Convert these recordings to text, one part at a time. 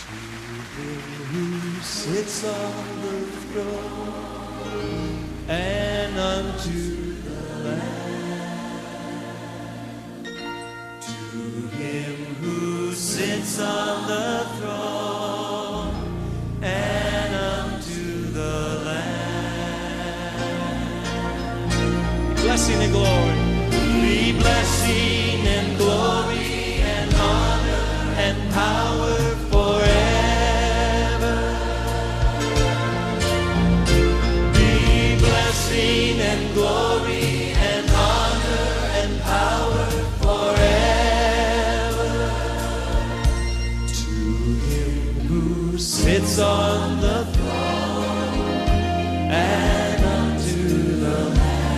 Who sits on the throne and unto the Lamb. To him who sits on the throne and unto the Lamb. Blessing and glory. Be blessing and glory and honor and power forever. Be blessing and glory and honor and power forever. To him who sits on the throne and unto the Lamb.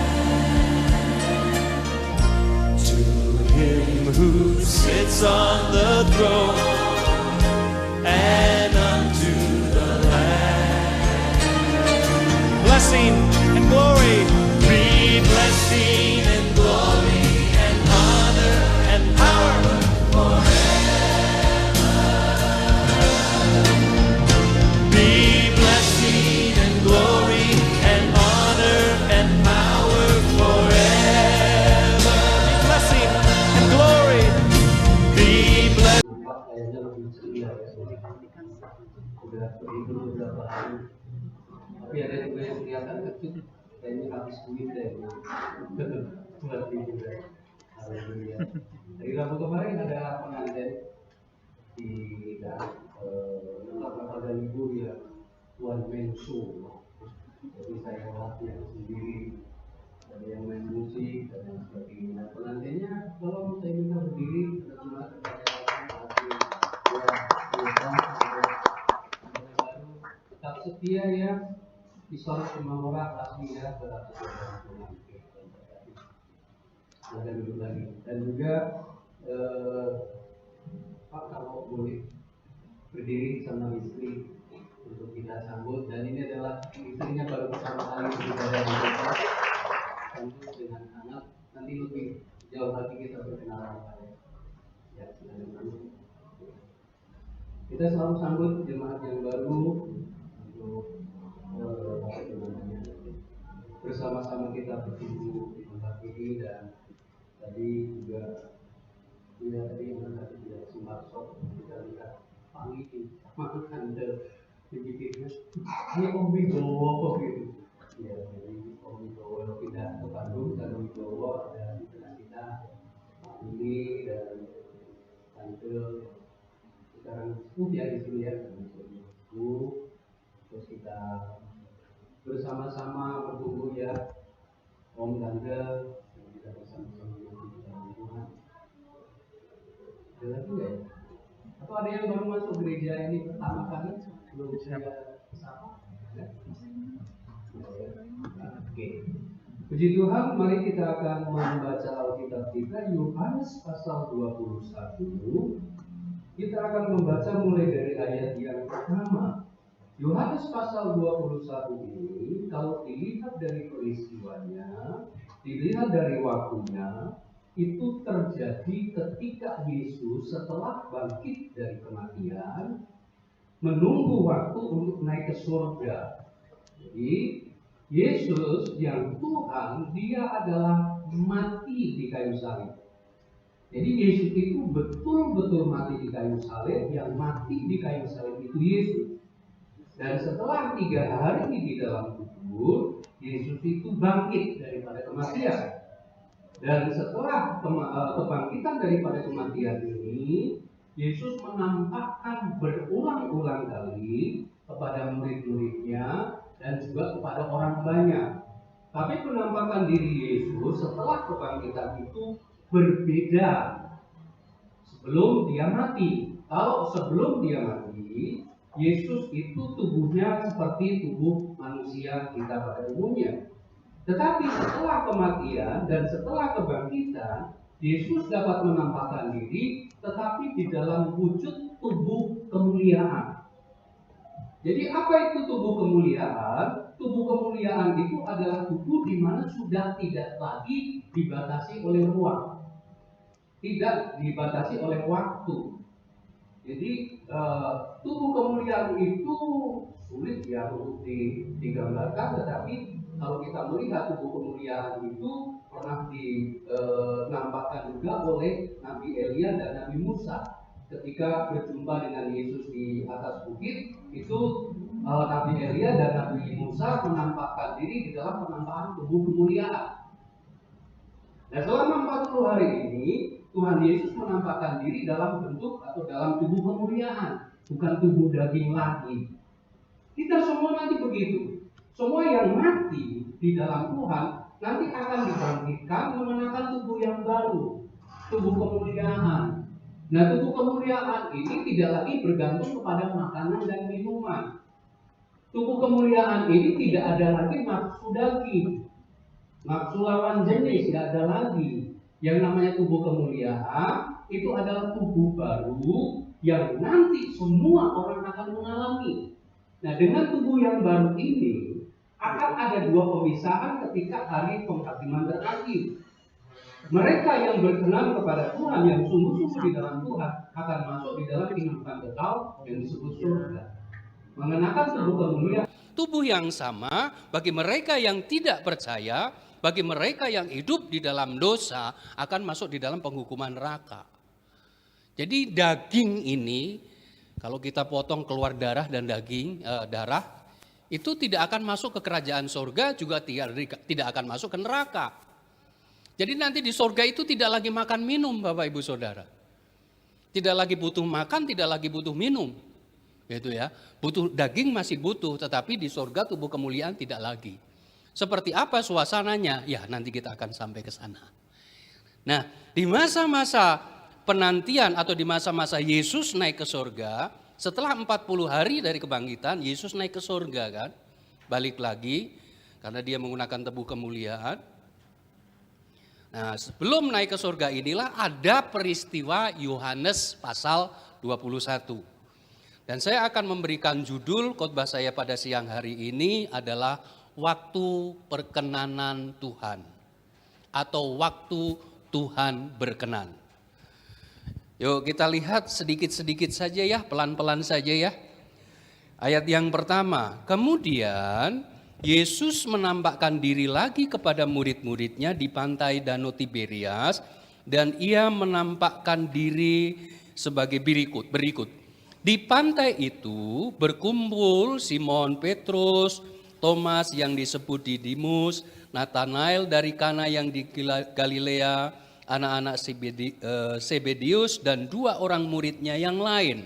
To him who sits on the throne and unto the Lamb. Blessing and glory. Be blessing and glory and honor and power forever. Be blessing and glory and honor and power forever. Be blessing and glory. Be blessing. Udah begitu beberapa hari, tapi ada juga yang kelihatan kecil, kayaknya habis duit deh buat juga. Alhamdulillah. Dari Rabu kemarin ada pengantin di pada libur ya, Tuan Mensu. Jadi saya latihan sendiri, ada yang main musik dan yang sebagainya. Pengantinnya kalau saya minta berdiri, cuma tetap setia ya, Islam Semangora asli ya, ada duduk lagi. Dan juga Pak kalau boleh berdiri sama istri untuk kita sambut. Dan ini adalah istrinya baru pertama kali beribadah di tempat, tentu dengan anak nanti lebih jauh lagi kita berkenalan ya, silakan. Kita selalu sambut jemaat yang baru untuk bersama-sama kita berkumpul di tempat ini. Dan tadi juga tadi yang tadi tidak sempat kita lihat panggil makan dipikirnya ini Om Wibowo gitu ya. Jadi Om Wibowo pindah ke Bandung dan Om Wibowo ada di tengah kita, Pak Willy dan Tante sekarang ya di sini ya, terus kita bersama-sama berkumpul ya, Om Tante dan kita bersama-sama kita lingkungan. Ada lagi nggak ya? Atau ada yang baru masuk gereja ini pertama kali belum saya sapa? Oke. Puji Tuhan, mari kita akan membaca Alkitab kita Yohanes pasal 21. Kita akan membaca mulai dari ayat yang pertama. Yohanes pasal 21 ini kalau dilihat dari peristiwanya, dilihat dari waktunya, itu terjadi ketika Yesus setelah bangkit dari kematian menunggu waktu untuk naik ke surga. Jadi Yesus yang Tuhan, dia adalah mati di kayu salib. Jadi Yesus itu betul-betul mati di kayu salib. Yang mati di kayu salib itu Yesus. Dan setelah 3 hari di dalam kubur, Yesus itu bangkit daripada kematian. Dan setelah kebangkitan daripada kematian ini, Yesus menampakkan berulang-ulang kali kepada murid-muridnya dan juga kepada orang banyak. Tapi penampakan diri Yesus setelah kebangkitan itu berbeda sebelum dia mati. Kalau sebelum dia mati, Yesus itu tubuhnya seperti tubuh manusia kita pada umumnya. Tetapi setelah kematian dan setelah kebangkitan, Yesus dapat menampakkan diri tetapi di dalam wujud tubuh kemuliaan. Jadi apa itu tubuh kemuliaan? Tubuh kemuliaan itu adalah tubuh di mana sudah tidak lagi dibatasi oleh ruang, tidak dibatasi oleh waktu. Jadi tubuh kemuliaan itu sulit ya untuk digambarkan, tetapi kalau kita melihat tubuh kemuliaan itu pernah dinampakkan juga oleh Nabi Elia dan Nabi Musa ketika berjumpa dengan Yesus di atas bukit. Itu Nabi Elia dan Nabi Musa menampakkan diri di dalam penampakan tubuh kemuliaan. Nah, selama 40 hari ini Tuhan Yesus menampakkan diri dalam bentuk atau dalam tubuh kemuliaan, bukan tubuh daging lagi. Kita semua nanti begitu. Semua yang mati di dalam Tuhan nanti akan dibangkitkan mengenakan tubuh yang baru, tubuh kemuliaan. Nah, tubuh kemuliaan ini tidak lagi bergantung kepada makanan dan minuman. Tubuh kemuliaan ini tidak ada lagi nafsu daging, nafsu lawan jenis, tidak ada lagi. Yang namanya tubuh kemuliaan itu adalah tubuh baru yang nanti semua orang akan mengalami. Nah, dengan tubuh yang baru ini akan ada dua pemisahan ketika hari penghakiman terakhir. Mereka yang berkenan kepada Tuhan, yang sungguh-sungguh di dalam Tuhan, akan masuk di dalam kehidupan kekal yang disebut surga. Mengenakan tubuh kemuliaan. Tubuh yang sama bagi mereka yang tidak percaya, bagi mereka yang hidup di dalam dosa akan masuk di dalam penghukuman neraka. Jadi daging ini kalau kita potong keluar darah dan daging, darah itu tidak akan masuk ke kerajaan surga, juga tidak akan masuk ke neraka. Jadi nanti di surga itu tidak lagi makan minum, Bapak Ibu Saudara. Tidak lagi butuh makan, tidak lagi butuh minum. Gitu ya. Butuh daging masih butuh, tetapi di surga tubuh kemuliaan tidak lagi. Seperti apa suasananya? Ya, nanti kita akan sampai ke sana. Nah, di masa-masa penantian atau di masa-masa Yesus naik ke surga, setelah 40 hari dari kebangkitan, Yesus naik ke surga kan? Balik lagi, karena dia menggunakan tubuh kemuliaan. Nah, sebelum naik ke surga inilah ada peristiwa Yohanes pasal 21. Dan saya akan memberikan judul khotbah saya pada siang hari ini adalah waktu perkenanan Tuhan atau waktu Tuhan berkenan. Yuk kita lihat sedikit-sedikit saja ya, pelan-pelan saja ya. Ayat yang pertama, kemudian Yesus menampakkan diri lagi kepada murid-muridnya di pantai Danau Tiberias dan ia menampakkan diri sebagai berikut. Di pantai itu berkumpul Simon Petrus, Thomas yang disebut Didimus, Nathanael dari Kana yang di Galilea, anak-anak Zebedius dan dua orang muridnya yang lain.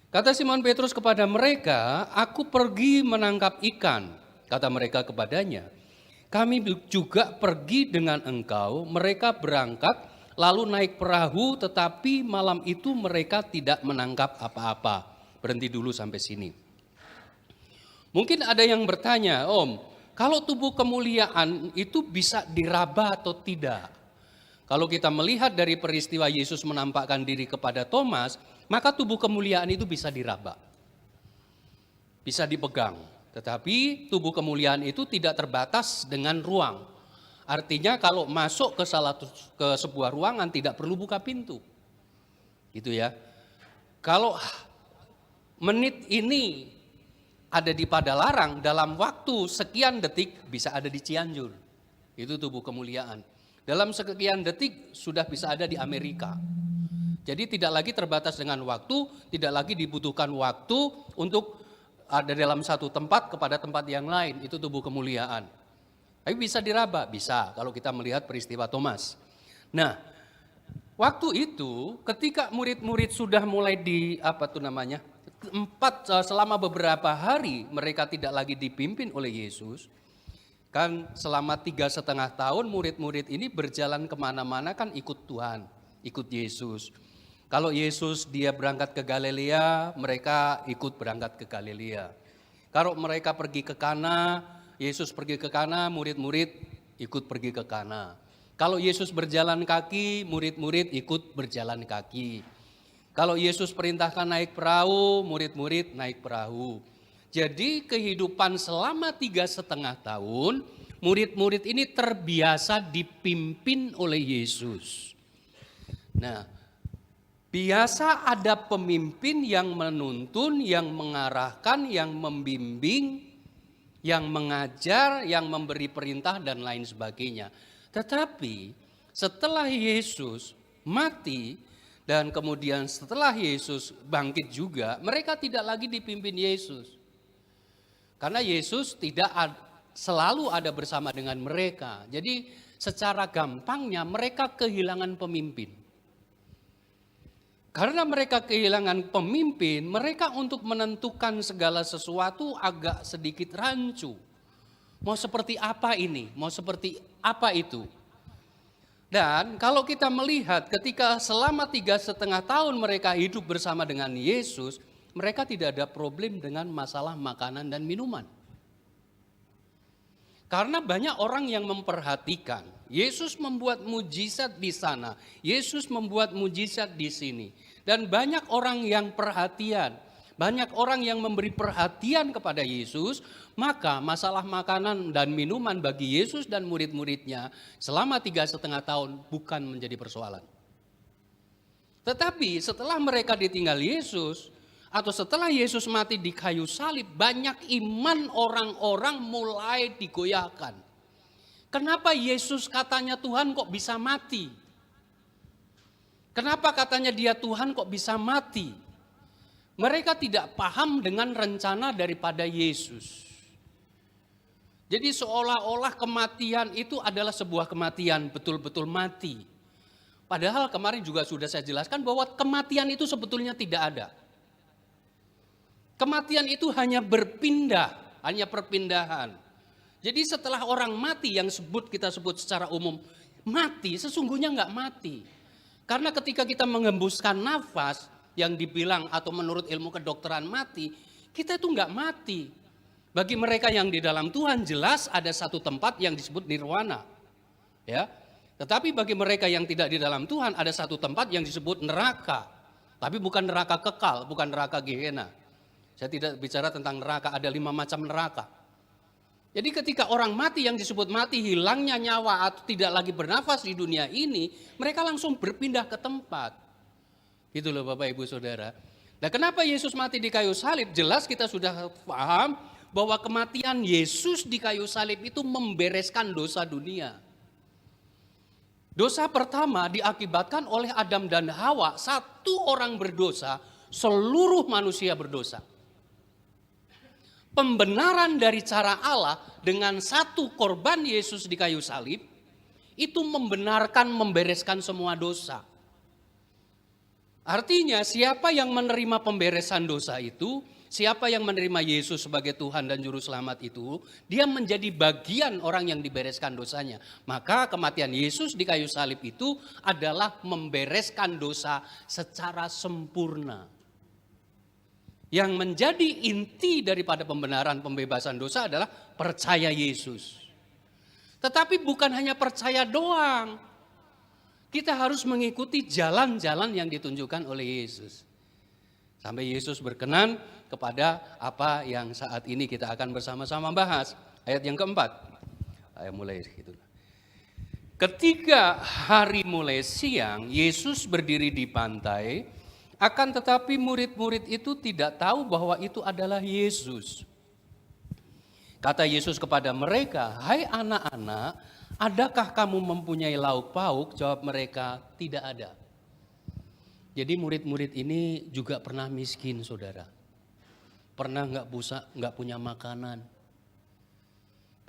Kata Simon Petrus kepada mereka, "Aku pergi menangkap ikan." Kata mereka kepadanya, "Kami juga pergi dengan engkau." Mereka berangkat lalu naik perahu, tetapi malam itu mereka tidak menangkap apa-apa. Berhenti dulu sampai sini. Mungkin ada yang bertanya, Om, kalau tubuh kemuliaan itu bisa diraba atau tidak? Kalau kita melihat dari peristiwa Yesus menampakkan diri kepada Thomas, maka tubuh kemuliaan itu bisa diraba. Bisa dipegang. Tetapi tubuh kemuliaan itu tidak terbatas dengan ruang. Artinya kalau masuk ke sebuah ruangan tidak perlu buka pintu. Gitu ya. Kalau menit ini ada di Padalarang, dalam waktu sekian detik bisa ada di Cianjur. Itu tubuh kemuliaan. Dalam sekian detik sudah bisa ada di Amerika. Jadi tidak lagi terbatas dengan waktu, tidak lagi dibutuhkan waktu untuk ada dalam satu tempat kepada tempat yang lain. Itu tubuh kemuliaan. Tapi bisa diraba, bisa kalau kita melihat peristiwa Thomas. Nah, waktu itu ketika murid-murid sudah mulai selama beberapa hari mereka tidak lagi dipimpin oleh Yesus. Kan selama 3,5 tahun murid-murid ini berjalan kemana-mana kan ikut Tuhan, ikut Yesus. Kalau Yesus dia berangkat ke Galilea, mereka ikut berangkat ke Galilea. Kalau mereka pergi ke Kana, Yesus pergi ke Kana, murid-murid ikut pergi ke Kana. Kalau Yesus berjalan kaki, murid-murid ikut berjalan kaki. Kalau Yesus perintahkan naik perahu, murid-murid naik perahu. Jadi kehidupan selama 3,5 tahun, murid-murid ini terbiasa dipimpin oleh Yesus. Nah, Biasa ada pemimpin yang menuntun, yang mengarahkan, yang membimbing, yang mengajar, yang memberi perintah dan lain sebagainya. Tetapi setelah Yesus mati dan kemudian setelah Yesus bangkit juga, mereka tidak lagi dipimpin Yesus. Karena Yesus tidak selalu ada bersama dengan mereka. Jadi secara gampangnya mereka kehilangan pemimpin. Karena mereka kehilangan pemimpin, mereka untuk menentukan segala sesuatu agak sedikit rancu. Mau seperti apa ini? Mau seperti apa itu? Dan kalau kita melihat ketika selama 3,5 tahun mereka hidup bersama dengan Yesus, mereka tidak ada problem dengan masalah makanan dan minuman. Karena banyak orang yang memperhatikan, Yesus membuat mujizat di sana, Yesus membuat mujizat di sini. Dan banyak orang yang perhatian, banyak orang yang memberi perhatian kepada Yesus, maka masalah makanan dan minuman bagi Yesus dan murid-muridnya selama 3,5 tahun bukan menjadi persoalan. Tetapi setelah mereka ditinggal Yesus, atau setelah Yesus mati di kayu salib, banyak iman orang-orang mulai digoyahkan. Kenapa Yesus katanya Tuhan kok bisa mati? Kenapa katanya dia Tuhan kok bisa mati? Mereka tidak paham dengan rencana daripada Yesus. Jadi seolah-olah kematian itu adalah sebuah kematian, betul-betul mati. Padahal kemarin juga sudah saya jelaskan bahwa kematian itu sebetulnya tidak ada. Kematian itu hanya berpindah, hanya perpindahan. Jadi setelah orang mati yang kita sebut secara umum mati, sesungguhnya enggak mati. Karena ketika kita mengembuskan nafas yang dibilang atau menurut ilmu kedokteran mati, kita itu enggak mati. Bagi mereka yang di dalam Tuhan jelas ada satu tempat yang disebut nirwana. Ya. Tetapi bagi mereka yang tidak di dalam Tuhan ada satu tempat yang disebut neraka. Tapi bukan neraka kekal, bukan neraka Gehenna. Saya tidak bicara tentang neraka, ada 5 macam neraka. Jadi ketika orang mati yang disebut mati, hilangnya nyawa atau tidak lagi bernafas di dunia ini, mereka langsung berpindah ke tempat. Gitu loh Bapak Ibu Saudara. Nah kenapa Yesus mati di kayu salib? Jelas kita sudah paham bahwa kematian Yesus di kayu salib itu membereskan dosa dunia. Dosa pertama diakibatkan oleh Adam dan Hawa, satu orang berdosa, seluruh manusia berdosa. Pembenaran dari cara Allah dengan satu korban Yesus di kayu salib itu membenarkan, membereskan semua dosa. Artinya siapa yang menerima pemberesan dosa itu, siapa yang menerima Yesus sebagai Tuhan dan Juru Selamat itu, dia menjadi bagian orang yang dibereskan dosanya. Maka kematian Yesus di kayu salib itu adalah membereskan dosa secara sempurna. Yang menjadi inti daripada pembenaran pembebasan dosa adalah percaya Yesus. Tetapi bukan hanya percaya doang. Kita harus mengikuti jalan-jalan yang ditunjukkan oleh Yesus. Sampai Yesus berkenan kepada apa yang saat ini kita akan bersama-sama bahas. Ayat yang keempat. Ayat mulai gitu. Ketika hari mulai siang, Yesus berdiri di pantai. Akan tetapi murid-murid itu tidak tahu bahwa itu adalah Yesus. Kata Yesus kepada mereka, "Hai anak-anak, adakah kamu mempunyai lauk pauk?" Jawab mereka, "Tidak ada." Jadi murid-murid ini juga pernah miskin, saudara. Pernah nggak punya makanan.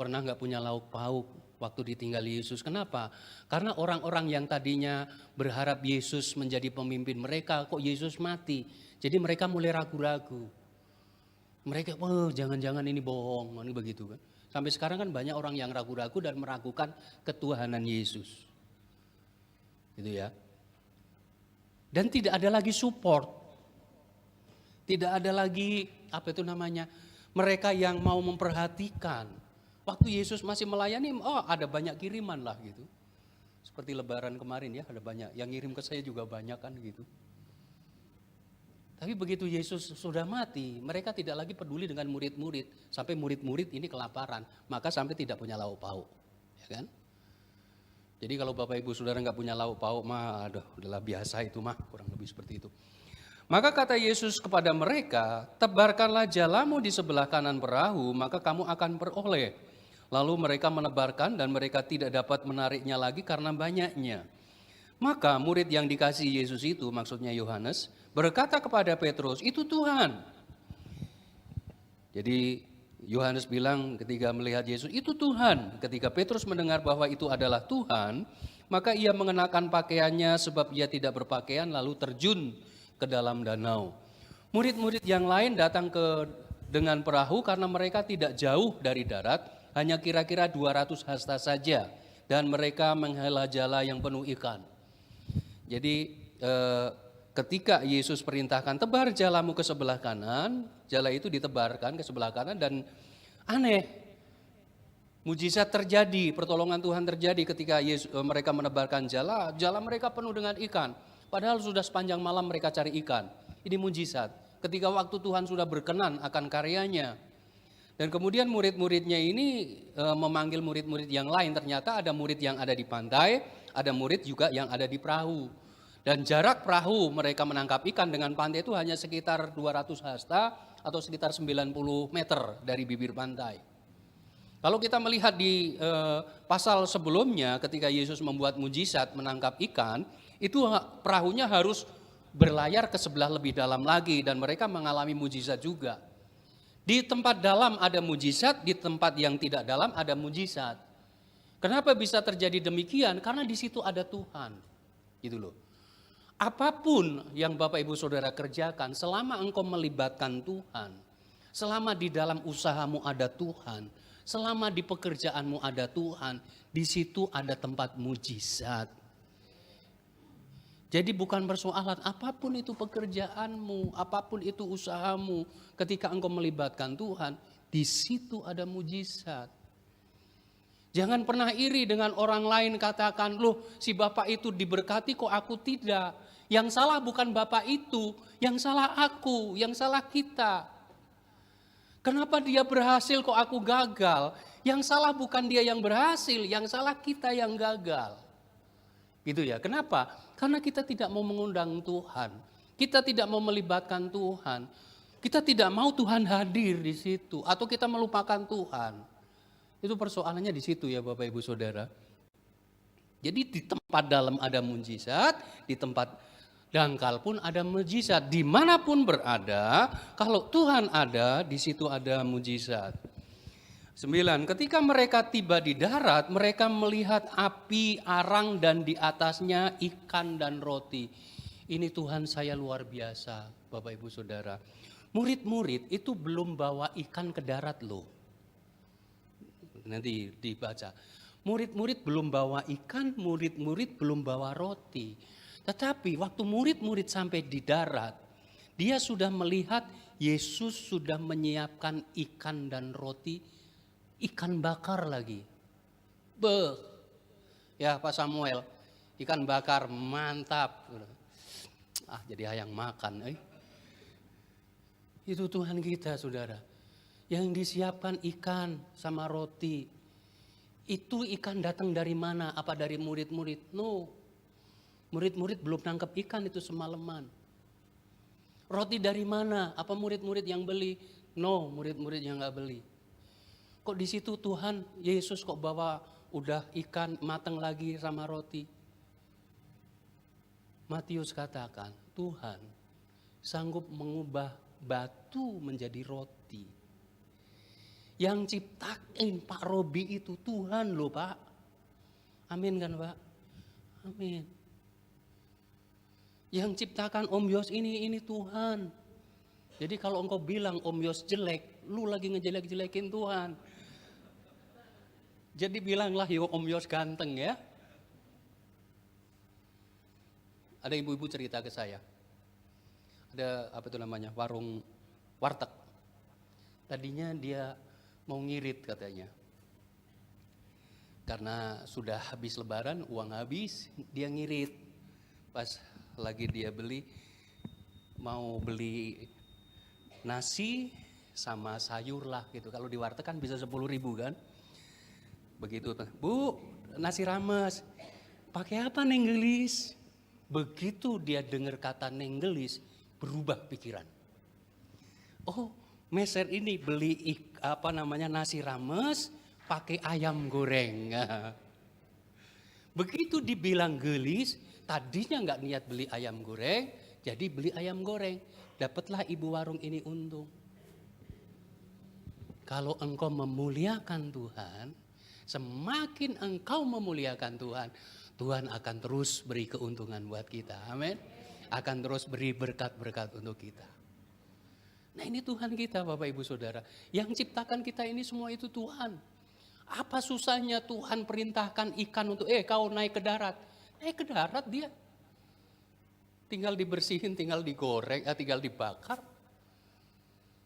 Pernah nggak punya lauk pauk waktu ditinggal Yesus. Kenapa? Karena orang-orang yang tadinya berharap Yesus menjadi pemimpin mereka, kok Yesus mati. Jadi mereka mulai ragu-ragu. Mereka, jangan-jangan ini bohong, ini begitu kan. Sampai sekarang kan banyak orang yang ragu-ragu dan meragukan ketuhanan Yesus. Gitu ya. Dan tidak ada lagi support. Tidak ada lagi, mereka yang mau memperhatikan. Waktu Yesus masih melayani, ada banyak kiriman lah gitu. Seperti lebaran kemarin ya, ada banyak. Yang ngirim ke saya juga banyak kan gitu. Tapi begitu Yesus sudah mati, mereka tidak lagi peduli dengan murid-murid. Sampai murid-murid ini kelaparan, maka sampai tidak punya lauk pauk. Ya kan? Jadi kalau Bapak Ibu Saudara nggak punya lauk pauk mah, aduh, udahlah biasa itu mah, kurang lebih seperti itu. Maka kata Yesus kepada mereka, tebarkanlah jalamu di sebelah kanan perahu, maka kamu akan beroleh. Lalu mereka menebarkan dan mereka tidak dapat menariknya lagi karena banyaknya. Maka murid yang dikasihi Yesus itu, maksudnya Yohanes, berkata kepada Petrus, itu Tuhan. Jadi Yohanes bilang ketika melihat Yesus, itu Tuhan. Ketika Petrus mendengar bahwa itu adalah Tuhan, maka ia mengenakan pakaiannya sebab ia tidak berpakaian lalu terjun ke dalam danau. Murid-murid yang lain datang dengan perahu karena mereka tidak jauh dari darat, hanya kira-kira 200 hasta saja. Dan mereka menghela jala yang penuh ikan. Jadi ketika Yesus perintahkan tebar jalamu ke sebelah kanan, jala itu ditebarkan ke sebelah kanan dan aneh. Mujizat terjadi, pertolongan Tuhan terjadi ketika mereka menebarkan jala mereka penuh dengan ikan. Padahal sudah sepanjang malam mereka cari ikan. Ini mujizat. Ketika waktu Tuhan sudah berkenan akan karyanya. Dan kemudian murid-muridnya ini memanggil murid-murid yang lain. Ternyata ada murid yang ada di pantai, ada murid juga yang ada di perahu. Dan jarak perahu mereka menangkap ikan dengan pantai itu hanya sekitar 200 hasta atau sekitar 90 meter dari bibir pantai. Kalau kita melihat di pasal sebelumnya ketika Yesus membuat mujizat menangkap ikan, itu perahunya harus berlayar ke sebelah lebih dalam lagi dan mereka mengalami mujizat juga. Di tempat dalam ada mujizat, di tempat yang tidak dalam ada mujizat. Kenapa bisa terjadi demikian? Karena di situ ada Tuhan. Gitu loh. Apapun yang Bapak Ibu Saudara kerjakan, selama engkau melibatkan Tuhan, selama di dalam usahamu ada Tuhan, selama di pekerjaanmu ada Tuhan, di situ ada tempat mujizat. Jadi bukan persoalan apapun itu pekerjaanmu, apapun itu usahamu, ketika engkau melibatkan Tuhan, di situ ada mujizat. Jangan pernah iri dengan orang lain katakan, loh si Bapak itu diberkati kok aku tidak. Yang salah bukan Bapak itu, yang salah aku, yang salah kita. Kenapa dia berhasil kok aku gagal? Yang salah bukan dia yang berhasil, yang salah kita yang gagal. Gitu ya, kenapa? Karena kita tidak mau mengundang Tuhan. Kita tidak mau melibatkan Tuhan. Kita tidak mau Tuhan hadir di situ. Atau kita melupakan Tuhan. Itu persoalannya di situ ya Bapak Ibu Saudara. Jadi di tempat dalam ada mujizat, di tempat dangkal pun ada mujizat. Dimanapun berada, kalau Tuhan ada, di situ ada mujizat. 9. Ketika mereka tiba di darat, mereka melihat api, arang dan di atasnya ikan dan roti. Ini Tuhan saya luar biasa, Bapak Ibu Saudara. Murid-murid itu belum bawa ikan ke darat loh. Nanti dibaca. Murid-murid belum bawa ikan, murid-murid belum bawa roti. Tetapi waktu murid-murid sampai di darat, dia sudah melihat Yesus sudah menyiapkan ikan dan roti. Ikan bakar lagi. Ya Pak Samuel, ikan bakar mantap. Jadi hayang makan. Itu Tuhan kita saudara. Yang disiapkan ikan sama roti. Itu ikan datang dari mana? Apa dari murid-murid? No. Murid-murid belum nangkep ikan itu semalaman. Roti dari mana? Apa murid-murid yang beli? No, murid-murid yang gak beli. Kok di situ Tuhan Yesus kok bawa udah ikan matang lagi sama roti? Matius katakan Tuhan sanggup mengubah batu menjadi roti. Yang ciptain Pak Robi itu Tuhan loh Pak. Amin kan Pak? Amin. Yang ciptakan Om Yos ini Tuhan. Jadi kalau engkau bilang Om Yos jelek, lu lagi ngejelek-jelekin Tuhan. Jadi bilanglah yo Om Yos ganteng ya. Ada ibu-ibu cerita ke saya. Ada apa itu namanya warteg. Tadinya dia mau ngirit katanya. Karena sudah habis lebaran, uang habis, dia ngirit. Pas lagi dia mau beli nasi sama sayur lah gitu. Kalau di warteg kan bisa 10.000 kan. Begitu, Bu, nasi rames. Pakai apa nenggelis? Begitu dia dengar kata nenggelis, berubah pikiran. Oh, Meser ini beli nasi rames pakai ayam goreng. Begitu dibilang gelis, tadinya nggak niat beli ayam goreng, jadi beli ayam goreng. Dapatlah ibu warung ini untung. Kalau engkau memuliakan Tuhan, semakin engkau memuliakan Tuhan, Tuhan akan terus beri keuntungan buat kita. Amin. Akan terus beri berkat-berkat untuk kita. Nah, ini Tuhan kita, Bapak Ibu Saudara. Yang ciptakan kita ini semua itu Tuhan. Apa susahnya Tuhan perintahkan ikan untuk kau naik ke darat. Naik ke darat dia. Tinggal dibersihin, tinggal digoreng, tinggal dibakar.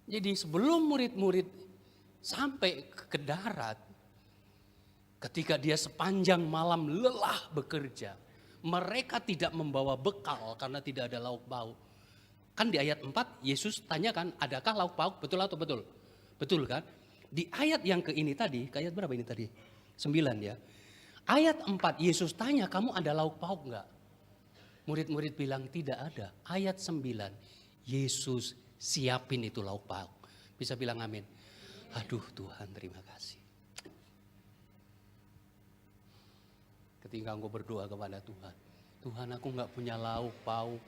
Jadi sebelum murid-murid sampai ke darat, ketika dia sepanjang malam lelah bekerja, mereka tidak membawa bekal karena tidak ada lauk pauk. Kan di ayat 4 Yesus tanyakan, adakah lauk pauk? Betul atau betul? Betul kan? Di ayat yang ke ini tadi, ke ayat berapa ini tadi? 9 ya. Ayat 4 Yesus tanya, kamu ada lauk pauk enggak? Murid-murid bilang tidak ada. Ayat 9 Yesus siapin itu lauk pauk. Bisa bilang amin. Aduh Tuhan, terima kasih. Ketika engkau berdoa kepada Tuhan, Tuhan aku gak punya lauk pauk.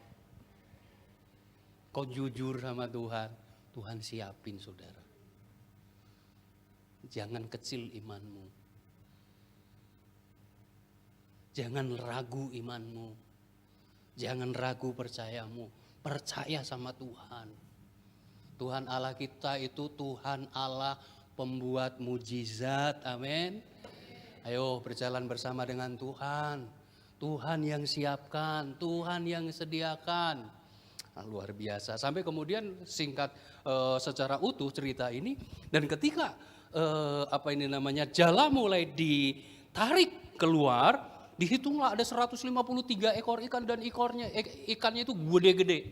Kau jujur sama Tuhan, Tuhan siapin saudara. Jangan kecil imanmu. Jangan ragu imanmu. Jangan ragu percayamu. Percaya sama Tuhan. Tuhan Allah kita itu Tuhan Allah pembuat mujizat. Amin. Ayo berjalan bersama dengan Tuhan. Tuhan yang siapkan, Tuhan yang sediakan. Nah, luar biasa. Sampai kemudian singkat secara utuh cerita ini. Dan ketika jala mulai ditarik keluar, dihitunglah ada 153 ekor ikan dan ikannya itu gede-gede.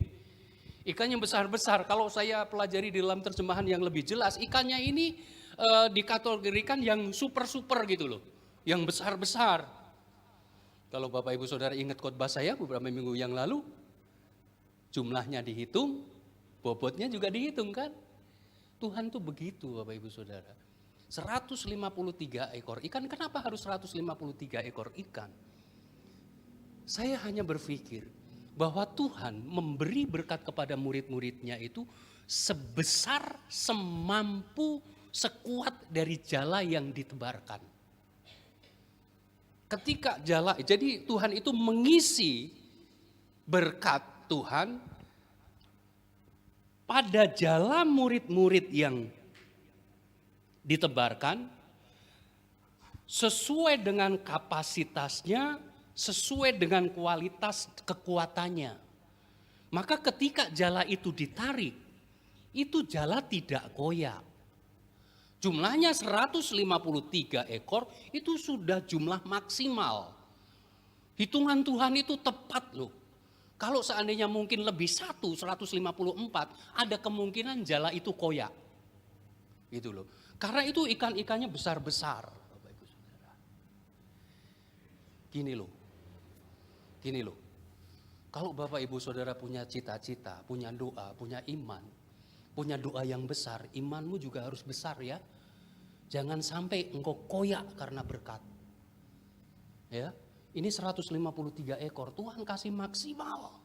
Ikannya besar-besar. Kalau saya pelajari di dalam terjemahan yang lebih jelas, ikannya ini dikategorikan yang super-super gitu loh. Yang besar-besar. Kalau Bapak Ibu Saudara ingat khotbah saya beberapa minggu yang lalu, jumlahnya dihitung, bobotnya juga dihitung kan. Tuhan tuh begitu Bapak Ibu Saudara. 153 ekor ikan, kenapa harus 153 ekor ikan? Saya hanya berpikir bahwa Tuhan memberi berkat kepada murid-muridnya itu sebesar, semampu, sekuat dari jala yang ditebarkan. Ketika jala, jadi Tuhan itu mengisi berkat Tuhan pada jala murid-murid yang ditebarkan sesuai dengan kapasitasnya, sesuai dengan kualitas kekuatannya. Maka ketika jala itu ditarik, itu jala tidak koyak. Jumlahnya 153 ekor itu sudah jumlah maksimal. Hitungan Tuhan itu tepat loh. Kalau seandainya mungkin lebih 154, ada kemungkinan jala itu koyak. Gitu loh. Karena itu ikan-ikannya besar-besar. Bapak Ibu Saudara. Gini loh. Kalau Bapak Ibu Saudara punya cita-cita, punya doa, punya iman, punya doa yang besar, imanmu juga harus besar ya. Jangan sampai engkau koyak karena berkat. Ya, ini 153 ekor, Tuhan kasih maksimal.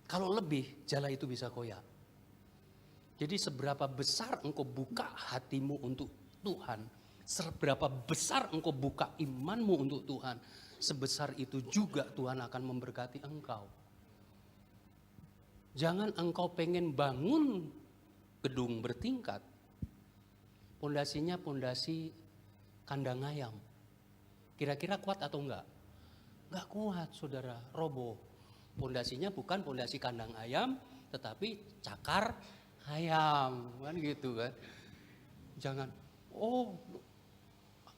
Kalau lebih, jala itu bisa koyak. Jadi seberapa besar engkau buka hatimu untuk Tuhan, seberapa besar engkau buka imanmu untuk Tuhan, sebesar itu juga Tuhan akan memberkati engkau. Jangan engkau pengen bangun gedung bertingkat, pondasinya pondasi kandang ayam. Kira-kira kuat atau enggak? Enggak kuat saudara, roboh. Pondasinya bukan pondasi kandang ayam, tetapi cakar ayam, kan gitu kan. Jangan,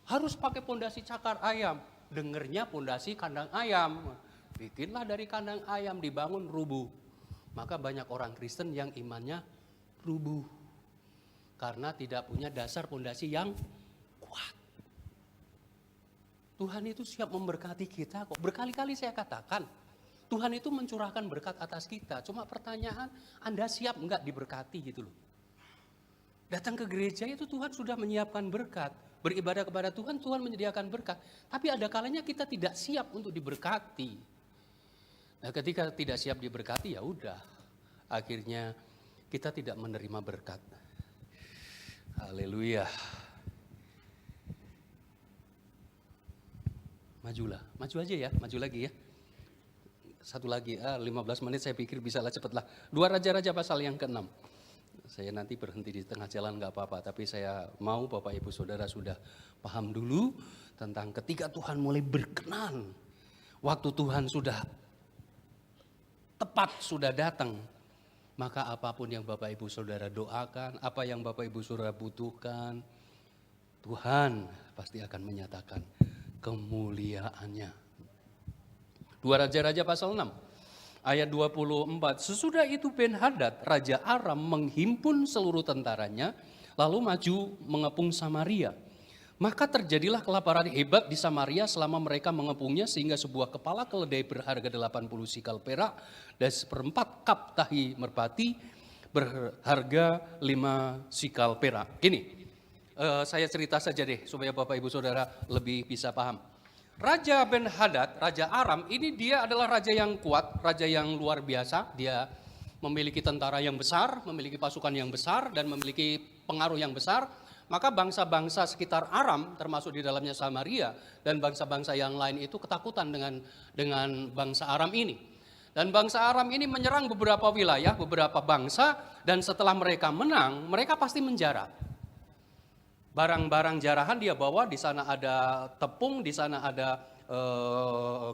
harus pakai pondasi cakar ayam. Dengernya pondasi kandang ayam. Bikinlah dari kandang ayam, dibangun rubuh. Maka banyak orang Kristen yang imannya rubuh. Karena tidak punya dasar pondasi yang kuat. Tuhan itu siap memberkati kita kok. Berkali-kali saya katakan, Tuhan itu mencurahkan berkat atas kita. Cuma pertanyaan, Anda siap enggak diberkati gitu loh. Datang ke gereja itu Tuhan sudah menyiapkan berkat. Beribadah kepada Tuhan, Tuhan menyediakan berkat. Tapi ada kalanya kita tidak siap untuk diberkati. Nah, ketika tidak siap diberkati, ya udah. Akhirnya kita tidak menerima berkat. Haleluya. Majulah, maju aja ya, maju lagi ya. Satu lagi, 15 menit saya pikir bisa lah, cepatlah. 2 Raja-Raja pasal yang ke-6. Saya nanti berhenti di tengah jalan nggak apa-apa, tapi saya mau Bapak Ibu Saudara sudah paham dulu tentang ketika Tuhan mulai berkenan. Waktu Tuhan sudah tepat, sudah datang. Maka apapun yang Bapak Ibu Saudara doakan, apa yang Bapak Ibu Saudara butuhkan, Tuhan pasti akan menyatakan kemuliaannya. 2 Raja-Raja pasal 6 ayat 24. Sesudah itu Ben-Hadad Raja Aram menghimpun seluruh tentaranya lalu maju mengepung Samaria. Maka terjadilah kelaparan hebat di Samaria selama mereka mengepungnya, sehingga sebuah kepala keledai berharga 80 sikal perak dan 1/4 kap tahi merpati berharga 5 sikal perak. Gini, saya cerita saja deh supaya Bapak Ibu Saudara lebih bisa paham. Raja Ben-Hadad, Raja Aram, ini dia adalah raja yang kuat, raja yang luar biasa. Dia memiliki tentara yang besar, memiliki pasukan yang besar, dan memiliki pengaruh yang besar. Maka bangsa-bangsa sekitar Aram, termasuk di dalamnya Samaria, dan bangsa-bangsa yang lain itu ketakutan dengan bangsa Aram ini. Dan bangsa Aram ini menyerang beberapa wilayah, beberapa bangsa, dan setelah mereka menang, mereka pasti menjara. Barang-barang jarahan dia bawa, di sana ada tepung, di sana ada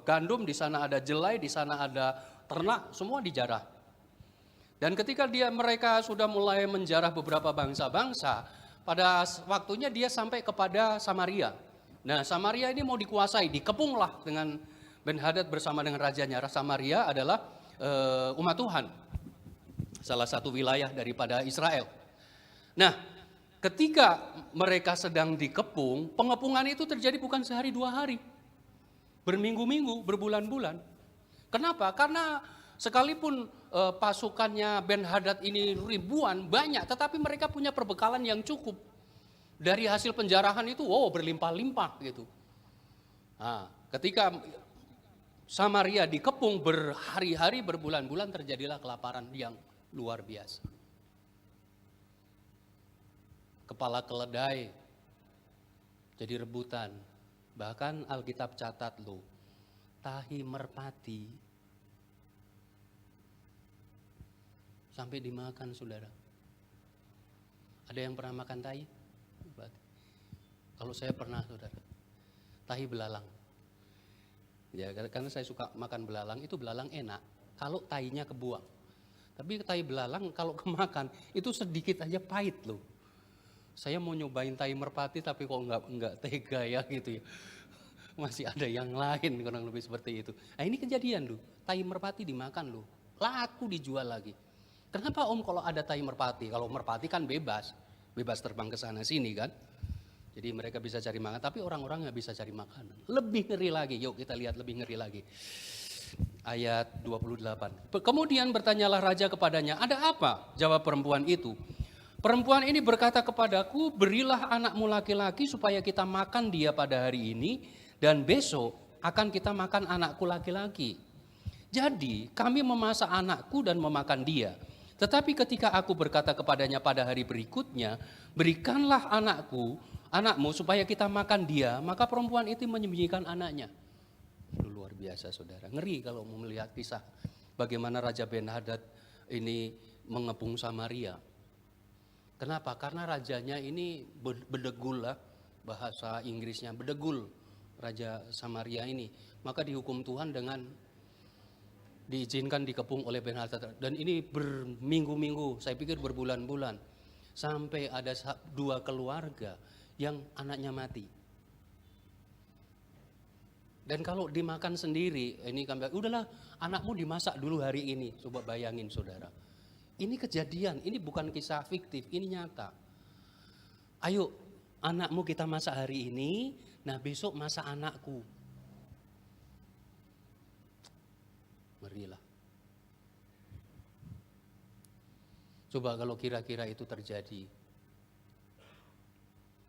gandum, di sana ada jelai, di sana ada ternak, semua dijarah. Dan ketika mereka sudah mulai menjarah beberapa bangsa-bangsa, pada waktunya dia sampai kepada Samaria. Nah, Samaria ini mau dikuasai, dikepunglah dengan Ben-Hadad bersama dengan rajanya. Samaria adalah umat Tuhan, salah satu wilayah daripada Israel. Nah, ketika mereka sedang dikepung, pengepungan itu terjadi bukan sehari 2 hari. Berminggu-minggu, berbulan-bulan. Kenapa? Karena sekalipun pasukannya Ben-Hadad ini ribuan, banyak, tetapi mereka punya perbekalan yang cukup. Dari hasil penjarahan itu, berlimpah-limpah gitu. Nah, ketika Samaria dikepung berhari-hari, berbulan-bulan, terjadilah kelaparan yang luar biasa. Kepala keledai jadi rebutan. Bahkan Alkitab catat loh, tahi merpati sampai dimakan, saudara. Ada yang pernah makan tahi? Kalau saya pernah, saudara. Tahi belalang. Ya, karena saya suka makan belalang, itu belalang enak kalau tahinya kebuang. Tapi tahi belalang kalau kemakan itu sedikit aja pahit loh. Saya mau nyobain tahi merpati tapi kok enggak tega ya gitu ya. Masih ada yang lain kurang lebih seperti itu. Nah, ini kejadian loh, tahi merpati dimakan loh, laku dijual lagi. Kenapa Om kalau ada tahi merpati? Kalau merpati kan bebas terbang ke sana sini kan. Jadi mereka bisa cari makan, tapi orang-orang nggak bisa cari makanan. Lebih ngeri lagi, yuk kita lihat lebih ngeri lagi. Ayat 28. Kemudian bertanyalah raja kepadanya, ada apa? Jawab perempuan itu. Perempuan ini berkata kepadaku, berilah anakmu laki-laki supaya kita makan dia pada hari ini, dan besok akan kita makan anakku laki-laki. Jadi kami memasak anakku dan memakan dia. Tetapi ketika aku berkata kepadanya pada hari berikutnya, berikanlah anakmu supaya kita makan dia, maka perempuan itu menyembunyikan anaknya. Luar biasa, saudara. Ngeri kalau melihat kisah bagaimana Raja Ben-Hadad ini mengepung Samaria. Kenapa? Karena rajanya ini bedegul lah, bahasa Inggrisnya bedegul, Raja Samaria ini. Maka dihukum Tuhan dengan diizinkan dikepung oleh Ben-Hadad. Dan ini berminggu-minggu, saya pikir berbulan-bulan. Sampai ada 2 keluarga yang anaknya mati. Dan kalau dimakan sendiri, ini kan udahlah anakmu dimasak dulu hari ini. Coba bayangin, saudara. Ini kejadian, ini bukan kisah fiktif, ini nyata. Ayo, anakmu kita masak hari ini, Nah besok masa anakku. Ngerilah. Coba kalau kira-kira itu terjadi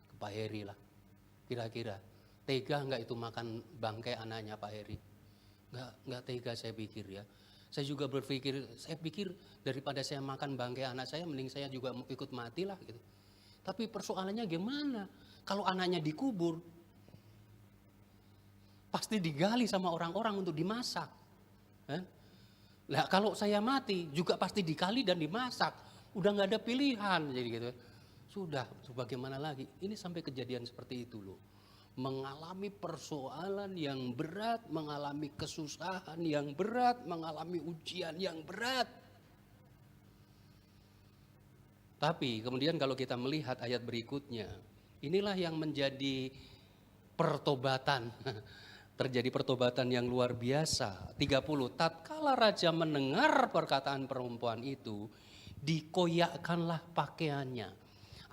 ke Pak Heri lah. Kira-kira tega nggak itu makan bangkai anaknya Pak Heri? Nggak tega saya pikir ya. Saya juga saya pikir daripada saya makan bangkai anak saya, mending saya juga ikut mati lah gitu. Tapi persoalannya gimana? Kalau anaknya dikubur, pasti digali sama orang-orang untuk dimasak. Nah kalau saya mati juga pasti digali dan dimasak. Udah nggak ada pilihan jadi gitu. Sudah, bagaimana lagi? Ini sampai kejadian seperti itu loh. Mengalami persoalan yang berat, mengalami kesusahan yang berat, mengalami ujian yang berat. Tapi kemudian kalau kita melihat ayat berikutnya, inilah yang menjadi pertobatan. Terjadi pertobatan yang luar biasa. 30, tatkala raja mendengar perkataan perempuan itu, dikoyakkanlah pakaiannya.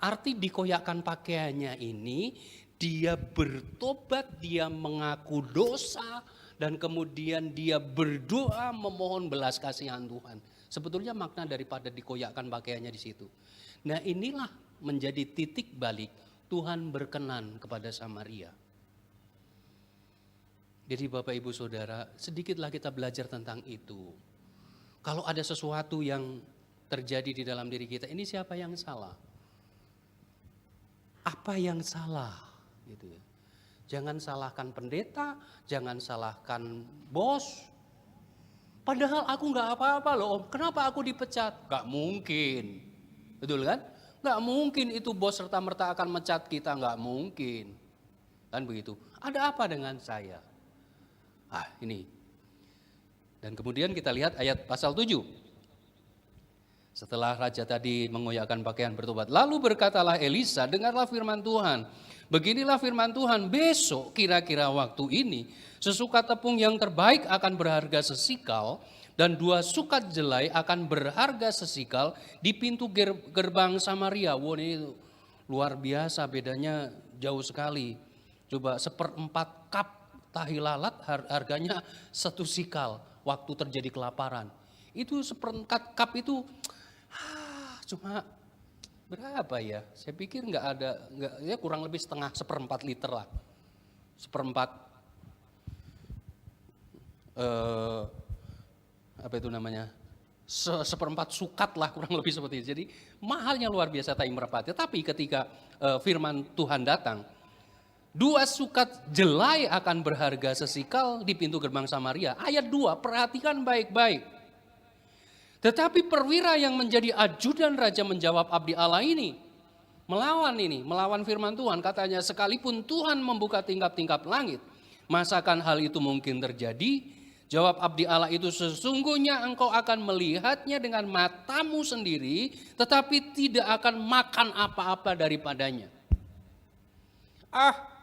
Arti dikoyakkan pakaiannya ini, dia bertobat, dia mengaku dosa, dan kemudian dia berdoa memohon belas kasihan Tuhan. Sebetulnya makna daripada dikoyakkan pakaiannya di situ. Nah inilah menjadi titik balik Tuhan berkenan kepada Samaria. Jadi Bapak Ibu Saudara, sedikitlah kita belajar tentang itu. Kalau ada sesuatu yang terjadi di dalam diri kita, ini siapa yang salah? Apa yang salah? Gitu ya. Jangan salahkan pendeta, jangan salahkan bos. Padahal aku nggak apa-apa loh Om, kenapa aku dipecat? Gak mungkin, betul kan? Gak mungkin itu bos serta-merta akan mecat kita, gak mungkin. Kan begitu, ada apa dengan saya? Ini. Dan kemudian kita lihat ayat pasal 7. Setelah raja tadi mengoyakkan pakaian bertobat, lalu berkatalah Elisa, dengarlah firman Tuhan. Beginilah firman Tuhan, besok kira-kira waktu ini, sesukat tepung yang terbaik akan berharga sesikal, dan 2 sukat jelai akan berharga sesikal di pintu gerbang Samaria. Wow, ini luar biasa, bedanya jauh sekali. Coba 1/4 cup tahi lalat harganya 1 sikal waktu terjadi kelaparan. Itu 1/4 cup itu cuma berapa ya? Saya pikir nggak ya kurang lebih setengah 1/4 liter lah. 1/4 apa itu namanya? 1/4 sukat lah kurang lebih seperti itu. Jadi mahalnya luar biasa tahi merpati. Tapi ketika firman Tuhan datang, 2 sukat jelai akan berharga sesikal di pintu gerbang Samaria. Ayat 2, perhatikan baik-baik. Tetapi perwira yang menjadi ajudan raja menjawab abdi Allah ini, melawan firman Tuhan. Katanya, sekalipun Tuhan membuka tingkap-tingkap langit, masakan hal itu mungkin terjadi? Jawab abdi Allah itu, sesungguhnya engkau akan melihatnya dengan matamu sendiri, tetapi tidak akan makan apa-apa daripadanya.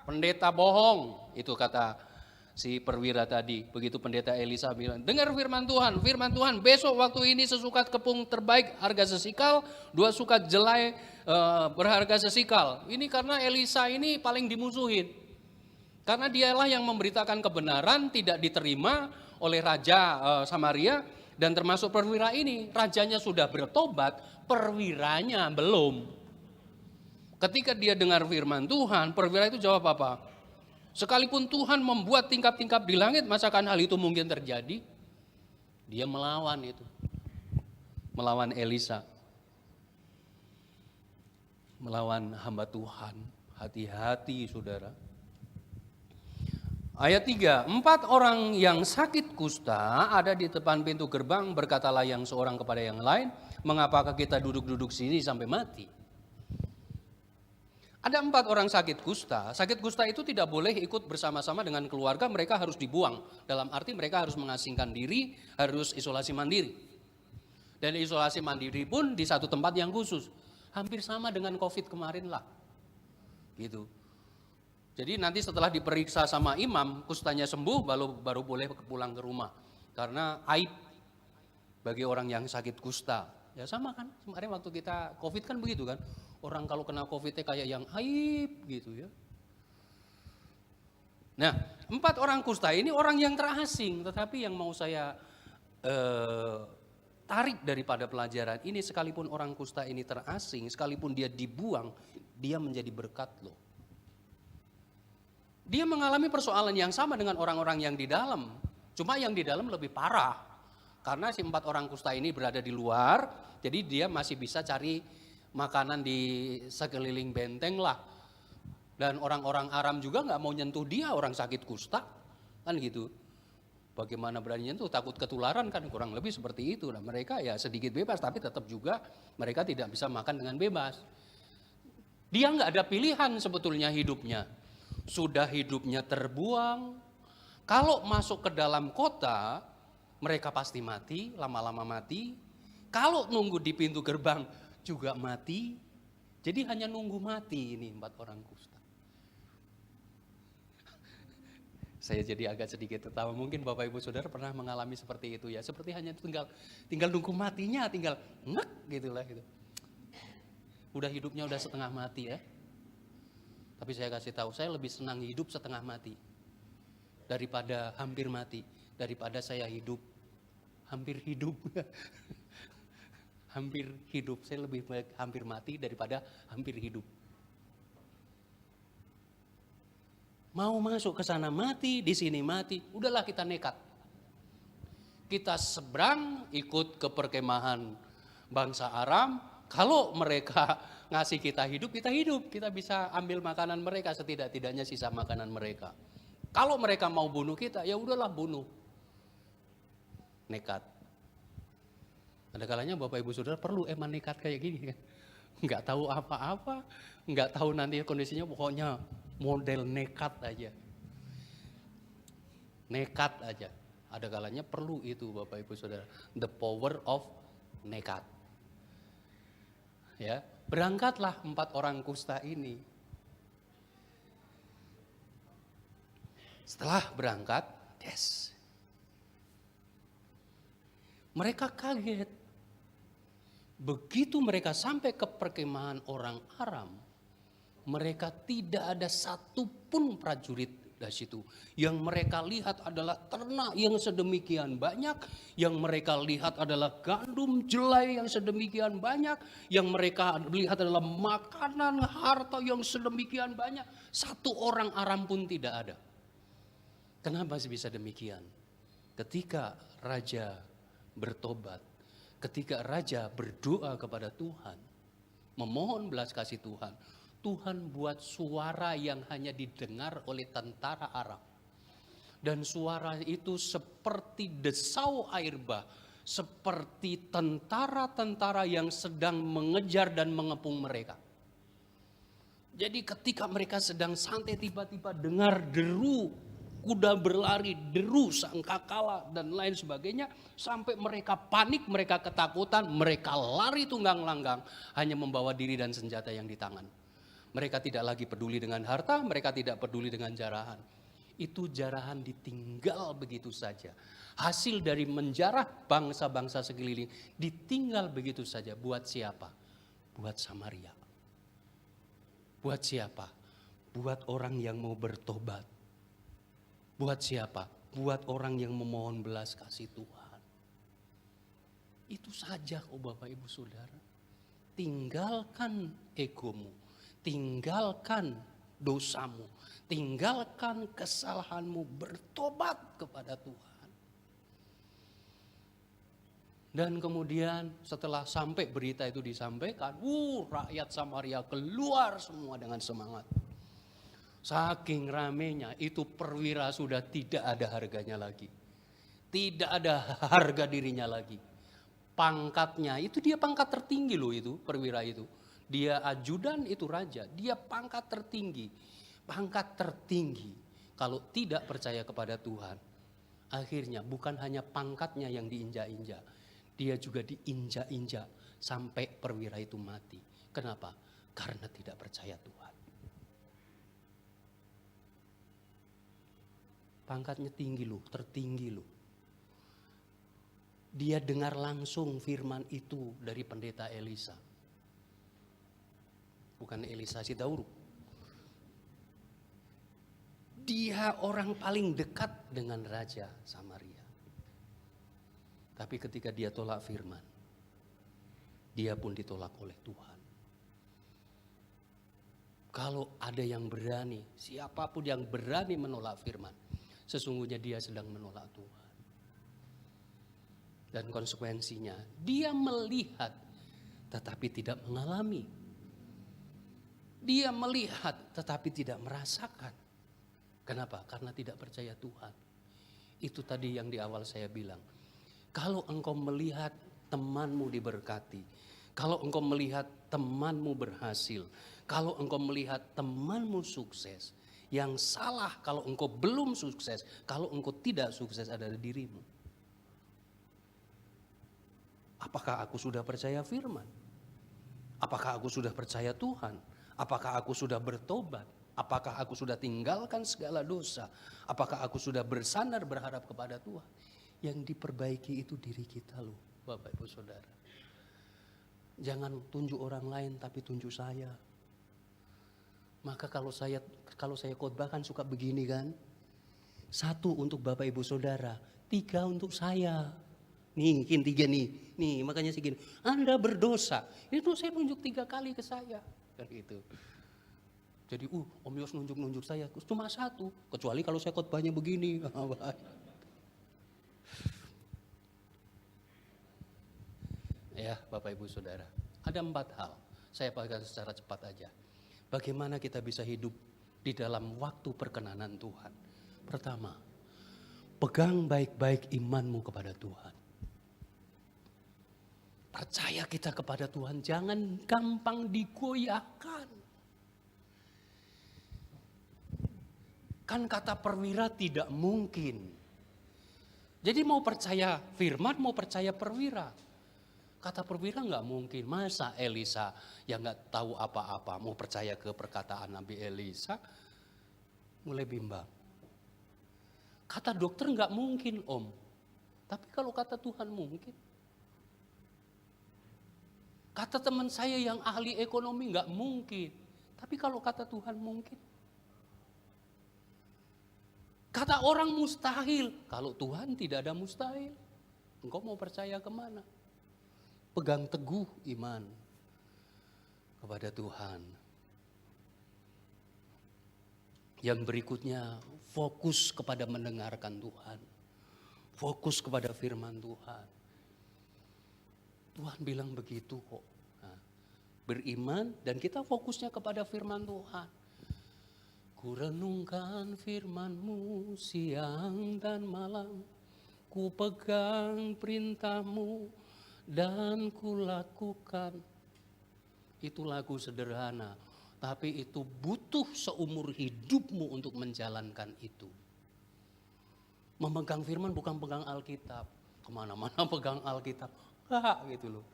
Pendeta bohong, itu kata si perwira tadi. Begitu pendeta Elisa bilang, dengar firman Tuhan besok waktu ini sesukat tepung terbaik harga sesikal, 2 sukat jelai berharga sesikal. Ini karena Elisa ini paling dimusuhin. Karena dialah yang memberitakan kebenaran tidak diterima oleh Raja Samaria, dan termasuk perwira ini. Rajanya sudah bertobat, perwiranya belum. Ketika dia dengar firman Tuhan, perwira itu jawab apa? Sekalipun Tuhan membuat tingkap-tingkap di langit, masakan hal itu mungkin terjadi? Dia melawan itu. Melawan Elisa. Melawan hamba Tuhan. Hati-hati saudara. Ayat 3, 4 orang yang sakit kusta ada di depan pintu gerbang, berkatalah yang seorang kepada yang lain, mengapakah kita duduk-duduk sini sampai mati? Ada 4 orang sakit kusta. Sakit kusta itu tidak boleh ikut bersama-sama dengan keluarga, mereka harus dibuang. Dalam arti mereka harus mengasingkan diri, harus isolasi mandiri. Dan isolasi mandiri pun di satu tempat yang khusus. Hampir sama dengan COVID kemarin lah. Gitu. Jadi nanti setelah diperiksa sama imam, kustanya sembuh, baru boleh pulang ke rumah. Karena aib bagi orang yang sakit kusta. Ya sama kan, kemarin waktu kita COVID kan begitu kan. Orang kalau kena COVID kayak yang aib gitu ya. Nah, 4 orang kusta ini orang yang terasing, tetapi yang mau saya tarik daripada pelajaran ini, sekalipun orang kusta ini terasing, sekalipun dia dibuang, dia menjadi berkat loh. Dia mengalami persoalan yang sama dengan orang-orang yang di dalam, cuma yang di dalam lebih parah. Karena si 4 orang kusta ini berada di luar, jadi dia masih bisa cari makanan di sekeliling benteng lah. Dan orang-orang Aram juga nggak mau nyentuh dia, orang sakit kusta, kan gitu. Bagaimana berani nyentuh, takut ketularan kan, kurang lebih seperti itu. Nah, mereka ya sedikit bebas, tapi tetap juga mereka tidak bisa makan dengan bebas. Dia nggak ada pilihan sebetulnya hidupnya. Sudah hidupnya terbuang. Kalau masuk ke dalam kota, mereka pasti mati, lama-lama mati. Kalau nunggu di pintu gerbang juga mati. Jadi hanya nunggu mati ini 4 orang kusta. Saya jadi agak sedikit tertawa. Mungkin Bapak Ibu Saudara pernah mengalami seperti itu ya. Seperti hanya tinggal nunggu matinya, tinggal ngek gitulah gitu. Udah hidupnya udah setengah mati ya. Tapi saya kasih tahu, saya lebih senang hidup setengah mati daripada hampir mati, daripada saya hidup hampir hidup. Hampir hidup, saya lebih baik hampir mati daripada hampir hidup. Mau masuk ke sana mati, di sini mati, udahlah kita nekat. Kita seberang ikut ke perkemahan bangsa Aram, kalau mereka ngasih kita hidup, kita bisa ambil makanan mereka, setidak-tidaknya sisa makanan mereka. Kalau mereka mau bunuh kita, ya udahlah bunuh. Nekat. Ada kalanya Bapak Ibu Saudara perlu emang nekat kayak gini kan. Nggak tahu apa-apa, nggak tahu nanti kondisinya, pokoknya model nekat aja. Nekat aja. Ada kalanya perlu itu Bapak Ibu Saudara. The power of nekat. Ya, berangkatlah 4 orang kusta ini. Setelah berangkat, mereka kaget. Begitu mereka sampai ke perkemahan orang Aram, mereka tidak ada satupun prajurit dari situ. Yang mereka lihat adalah ternak yang sedemikian banyak, yang mereka lihat adalah gandum jelai yang sedemikian banyak, yang mereka lihat adalah makanan harta yang sedemikian banyak. Satu orang Aram pun tidak ada. Kenapa bisa demikian? Ketika raja bertobat, ketika raja berdoa kepada Tuhan, memohon belas kasih Tuhan, Tuhan buat suara yang hanya didengar oleh tentara Aram. Dan suara itu seperti desau air bah, seperti tentara-tentara yang sedang mengejar dan mengepung mereka. Jadi ketika mereka sedang santai, tiba-tiba dengar deru kuda berlari, deru sangkakala dan lain sebagainya, sampai mereka panik, mereka ketakutan, mereka lari tunggang langgang, hanya membawa diri dan senjata yang di tangan. Mereka tidak lagi peduli dengan harta, mereka tidak peduli dengan jarahan. Itu jarahan ditinggal begitu saja. Hasil dari menjarah bangsa-bangsa sekeliling ditinggal begitu saja. Buat siapa? Buat Samaria. Buat siapa? Buat orang yang mau bertobat. Buat siapa? Buat orang yang memohon belas kasih Tuhan. Itu saja kok Bapak Ibu Saudara. Tinggalkan egomu. Tinggalkan dosamu. Tinggalkan kesalahanmu. Bertobat kepada Tuhan. Dan kemudian setelah sampai berita itu disampaikan, rakyat Samaria keluar semua dengan semangat. Saking ramenya itu perwira sudah tidak ada harganya lagi. Tidak ada harga dirinya lagi. Pangkatnya itu dia pangkat tertinggi loh itu perwira itu. Dia ajudan itu raja. Dia pangkat tertinggi. Pangkat tertinggi. Kalau tidak percaya kepada Tuhan, akhirnya bukan hanya pangkatnya yang diinjak-injak. Dia juga diinjak-injak sampai perwira itu mati. Kenapa? Karena tidak percaya Tuhan. Pangkatnya tinggi loh, tertinggi loh. Dia dengar langsung firman itu dari pendeta Elisa. Bukan Elisa Sidauru. Dia orang paling dekat dengan Raja Samaria. Tapi ketika dia tolak firman, dia pun ditolak oleh Tuhan. Kalau ada yang berani, siapapun yang berani menolak firman, sesungguhnya dia sedang menolak Tuhan. Dan konsekuensinya, dia melihat tetapi tidak mengalami. Dia melihat tetapi tidak merasakan. Kenapa? Karena tidak percaya Tuhan. Itu tadi yang di awal saya bilang. Kalau engkau melihat temanmu diberkati, kalau engkau melihat temanmu berhasil, kalau engkau melihat temanmu sukses, yang salah kalau engkau belum sukses, kalau engkau tidak sukses adalah dirimu. Apakah aku sudah percaya firman? Apakah aku sudah percaya Tuhan? Apakah aku sudah bertobat? Apakah aku sudah tinggalkan segala dosa? Apakah aku sudah bersandar berharap kepada Tuhan? Yang diperbaiki itu diri kita loh, Bapak Ibu Saudara. Jangan tunjuk orang lain tapi tunjuk saya. Maka kalau saya khotbah kan suka begini kan. 1 untuk Bapak Ibu Saudara, 3 untuk saya. Nih, 3 nih. Nih, makanya segini. Anda berdosa. Itu saya tunjuk 3 kali ke saya. Kan gitu. Jadi, Om Yos nunjuk saya. Cuma 1. Kecuali kalau saya khotbahnya begini. Ya, Bapak Ibu Saudara. Ada 4 hal. Saya bagikan secara cepat aja. Bagaimana kita bisa hidup di dalam waktu perkenanan Tuhan. Pertama, pegang baik-baik imanmu kepada Tuhan. Percaya kita kepada Tuhan, jangan gampang digoyahkan. Kan kata perwira tidak mungkin. Jadi mau percaya firman, mau percaya perwira. Kata perwira nggak mungkin. Masa Elisa yang nggak tahu apa-apa mau percaya ke perkataan Nabi Elisa? Mulai bimbang. Kata dokter nggak mungkin, Om. Tapi kalau kata Tuhan mungkin. Kata teman saya yang ahli ekonomi nggak mungkin. Tapi kalau kata Tuhan mungkin. Kata orang mustahil. Kalau Tuhan tidak ada mustahil. Engkau mau percaya kemana? Pegang teguh iman kepada Tuhan. Yang berikutnya, fokus kepada mendengarkan Tuhan. Fokus kepada firman Tuhan. Tuhan bilang begitu kok. Nah, beriman dan kita fokusnya kepada firman Tuhan. Ku renungkan firman-Mu siang dan malam. Ku pegang perintah-Mu dan ku lakukan. Itu lagu sederhana, tapi itu butuh seumur hidupmu untuk menjalankan itu. Memegang firman bukan pegang Alkitab, kemana-mana pegang Alkitab, enggak gitu loh.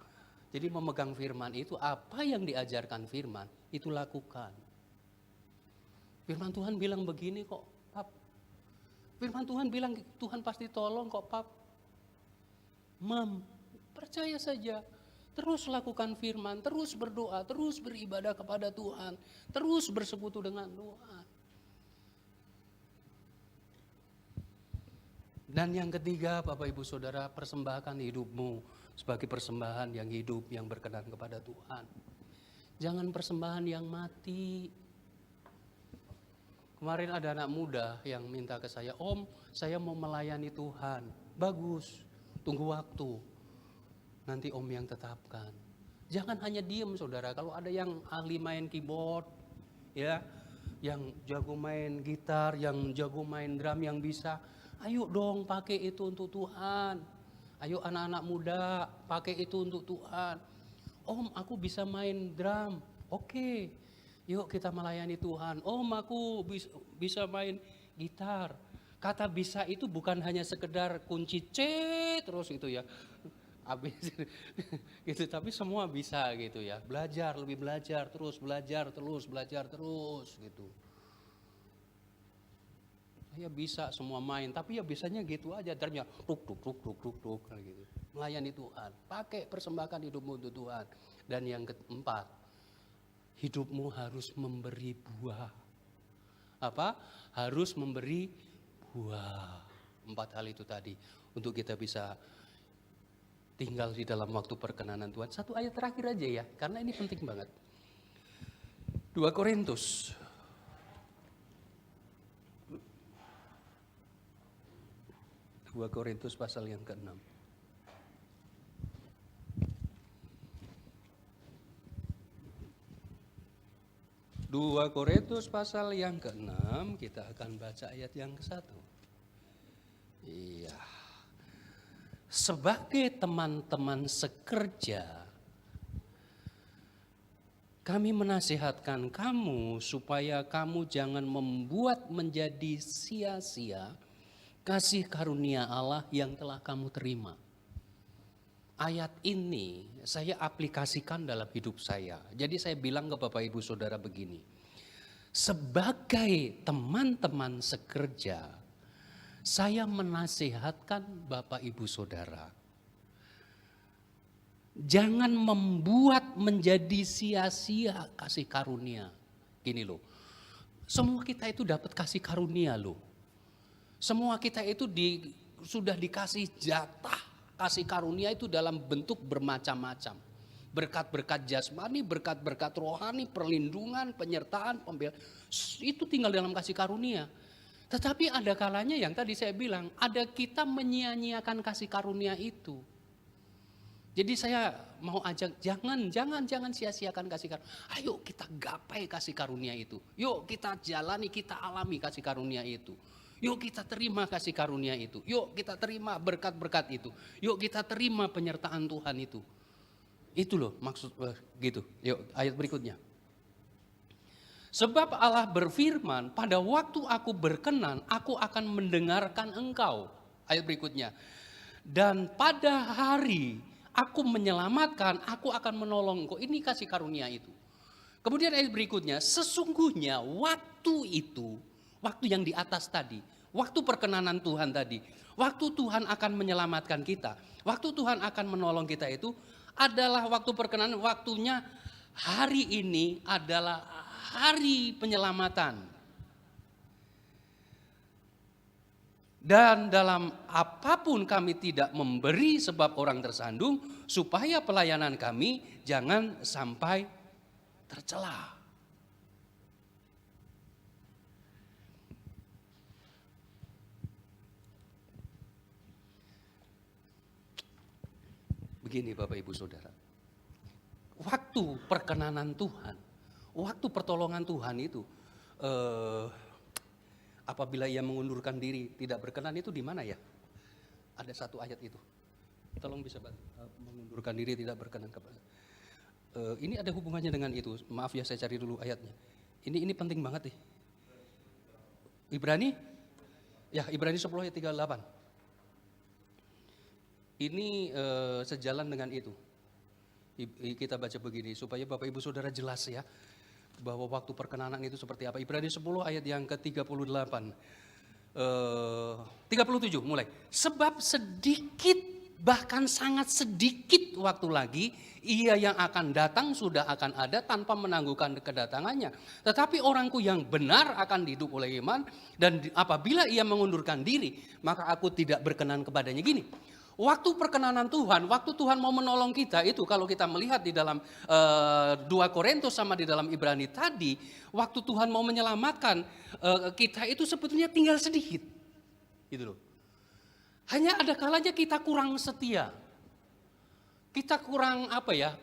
Jadi memegang firman itu apa yang diajarkan firman itu lakukan. Firman Tuhan bilang begini kok, Pap. Firman Tuhan bilang Tuhan pasti tolong kok, Pap. Mam, percaya saja, terus lakukan firman, terus berdoa, terus beribadah kepada Tuhan, terus bersekutu dengan Tuhan. Dan yang ketiga, Bapak Ibu Saudara, persembahkan hidupmu sebagai persembahan yang hidup, yang berkenan kepada Tuhan. Jangan persembahan yang mati. Kemarin ada anak muda yang minta ke saya, Om, saya mau melayani Tuhan. Bagus, tunggu waktu. Nanti Om yang tetapkan. Jangan hanya diem saudara. Kalau ada yang ahli main keyboard, ya, yang jago main gitar, yang jago main drum, yang bisa, ayo dong pakai itu untuk Tuhan. Ayo anak-anak muda pakai itu untuk Tuhan. Om, aku bisa main drum. Oke, yuk kita melayani Tuhan. Om, aku bisa main gitar. Kata bisa itu bukan hanya sekedar kunci C terus itu ya. Habis gitu, tapi semua bisa gitu ya. Belajar, lebih belajar terus gitu. Saya bisa semua main, tapi ya biasanya gitu aja, ternyata tuk gitu. Melayani Tuhan, pakai persembahkan hidupmu untuk Tuhan. Dan yang keempat, hidupmu harus memberi buah. Harus memberi buah. 4 hal itu tadi untuk kita bisa tinggal di dalam waktu perkenanan Tuhan. 1 ayat terakhir aja ya, karena ini penting banget. 2 Korintus. 2 Korintus pasal yang ke-6. 2 Korintus pasal yang ke-6, kita akan baca ayat yang ke-1. Iya. Sebagai teman-teman sekerja, kami menasihatkan kamu supaya kamu jangan membuat menjadi sia-sia kasih karunia Allah yang telah kamu terima. Ayat ini saya aplikasikan dalam hidup saya. Jadi saya bilang ke Bapak Ibu Saudara begini. Sebagai teman-teman sekerja, saya menasihatkan Bapak Ibu Saudara. Jangan membuat menjadi sia-sia kasih karunia. Gini loh, semua kita itu dapat kasih karunia loh. Semua kita itu sudah dikasih jatah kasih karunia itu dalam bentuk bermacam-macam. Berkat-berkat jasmani, berkat-berkat rohani, perlindungan, penyertaan, pembelaan. Itu tinggal dalam kasih karunia. Tetapi ada kalanya yang tadi saya bilang, ada kita menyia-nyiakan kasih karunia itu. Jadi saya mau ajak, jangan sia-siakan kasih karunia. Ayo kita gapai kasih karunia itu. Yuk kita jalani, kita alami kasih karunia itu. Yuk kita terima kasih karunia itu. Yuk kita terima berkat-berkat itu. Yuk kita terima penyertaan Tuhan itu. Itu loh maksud gitu. Yuk ayat berikutnya. Sebab Allah berfirman, pada waktu aku berkenan, aku akan mendengarkan engkau. Ayat berikutnya. Dan pada hari aku menyelamatkan, aku akan menolong engkau. Ini kasih karunia itu. Kemudian ayat berikutnya, sesungguhnya waktu itu, waktu yang di atas tadi, waktu perkenanan Tuhan tadi, waktu Tuhan akan menyelamatkan kita, waktu Tuhan akan menolong kita itu adalah waktu perkenanan, waktunya hari ini adalah hari penyelamatan. Dan dalam apapun kami tidak memberi sebab orang tersandung, supaya pelayanan kami jangan sampai tercela. Begini Bapak Ibu Saudara, waktu perkenanan Tuhan, waktu pertolongan Tuhan itu, apabila ia mengundurkan diri tidak berkenan itu di mana ya? Ada 1 ayat itu, tolong bisa bantu, mengundurkan diri tidak berkenan kepada. Ini ada hubungannya dengan itu, maaf ya saya cari dulu ayatnya. Ini penting banget nih. Ibrani, ya Ibrani 10 ayat 38. Ini sejalan dengan itu. Kita baca begini supaya Bapak Ibu Saudara jelas ya bahwa waktu perkenanan itu seperti apa. Ibrani 10 ayat yang ke-38. 37 mulai. Sebab sedikit, bahkan sangat sedikit waktu lagi ia yang akan datang sudah akan ada tanpa menangguhkan kedatangannya. Tetapi orangku yang benar akan hidup oleh iman, dan apabila ia mengundurkan diri maka aku tidak berkenan kepadanya. Gini, waktu perkenanan Tuhan, waktu Tuhan mau menolong kita itu, kalau kita melihat di dalam 2 Korintus sama di dalam Ibrani tadi, waktu Tuhan mau menyelamatkan kita itu sebetulnya tinggal sedikit. Gitu loh. Hanya ada kalanya kita kurang setia. Kita kurang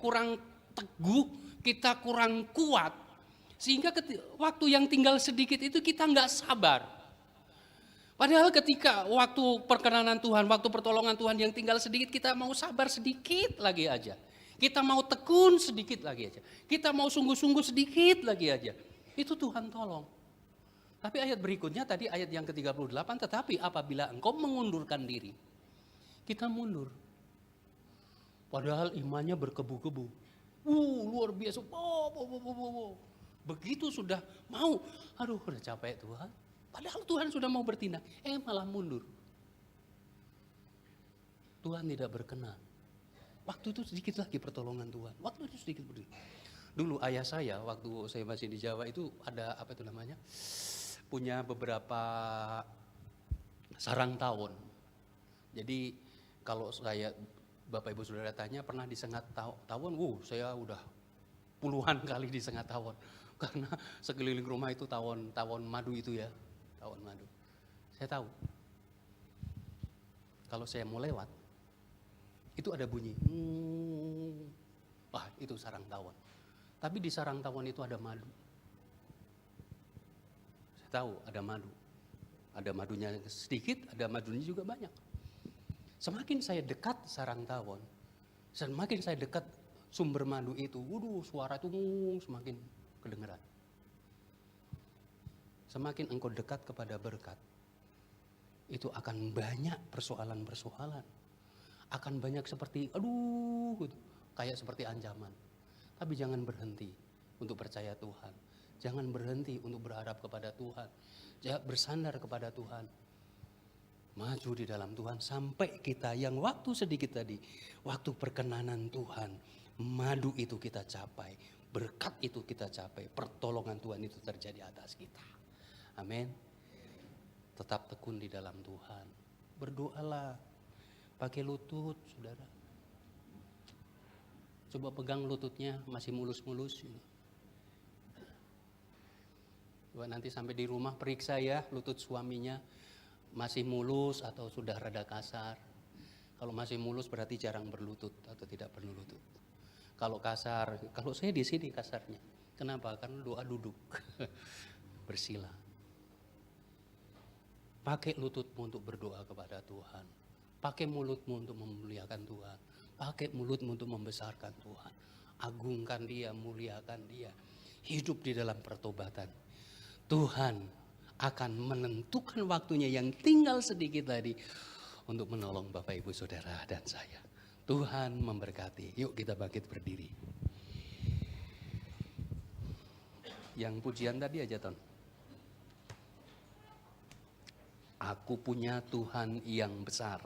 kurang teguh, kita kurang kuat. Sehingga waktu yang tinggal sedikit itu kita nggak sabar. Padahal ketika waktu perkenanan Tuhan, waktu pertolongan Tuhan yang tinggal sedikit, kita mau sabar sedikit lagi aja. Kita mau tekun sedikit lagi aja. Kita mau sungguh-sungguh sedikit lagi aja. Itu Tuhan tolong. Tapi ayat berikutnya tadi ayat yang ke-38, tetapi apabila engkau mengundurkan diri, kita mundur. Padahal imannya berkebu-kebu. Luar biasa. Begitu sudah mau, aduh udah capek Tuhan. Padahal Tuhan sudah mau bertindak, malah mundur. Tuhan tidak berkenan. Waktu itu sedikit lagi pertolongan Tuhan. Waktu itu sedikit berdiri. Dulu ayah saya, waktu saya masih di Jawa itu ada apa itu namanya? punya beberapa sarang tawon. Jadi kalau saya Bapak Ibu Saudara tanya pernah disengat tawon, saya udah puluhan kali disengat tawon. Karena sekeliling rumah itu tawon madu itu ya, tawon madu. Saya tahu. Kalau saya mau lewat, itu ada bunyi. Wah, itu sarang tawon. Tapi di sarang tawon itu ada madu. Saya tahu ada madu. Ada madunya sedikit, ada madunya juga banyak. Semakin saya dekat sarang tawon, semakin saya dekat sumber madu itu, suara itu semakin kedengeran. Semakin engkau dekat kepada berkat, itu akan banyak persoalan-persoalan. Akan banyak seperti, kayak seperti ancaman. Tapi jangan berhenti untuk percaya Tuhan. Jangan berhenti untuk berharap kepada Tuhan. Jangan bersandar kepada Tuhan. Maju di dalam Tuhan sampai kita yang waktu sedikit tadi, waktu perkenanan Tuhan, madu itu kita capai, berkat itu kita capai, pertolongan Tuhan itu terjadi atas kita. Amin. Tetap tekun di dalam Tuhan. Berdoalah, pakai lutut, saudara. Coba pegang lututnya, masih mulus-mulus. Coba nanti sampai di rumah periksa ya lutut suaminya. Masih mulus atau sudah rada kasar. Kalau masih mulus berarti jarang berlutut atau tidak berlutut. Kalau kasar, kalau saya di sini kasarnya. Kenapa? Karena doa duduk. Bersila. Pakai lututmu untuk berdoa kepada Tuhan. Pakai mulutmu untuk memuliakan Tuhan. Pakai mulutmu untuk membesarkan Tuhan. Agungkan Dia, muliakan Dia. Hidup di dalam pertobatan. Tuhan akan menentukan waktunya yang tinggal sedikit tadi untuk menolong Bapak Ibu Saudara dan saya. Tuhan memberkati. Yuk kita bangkit berdiri. Yang pujian tadi aja Ton. Aku punya Tuhan yang besar.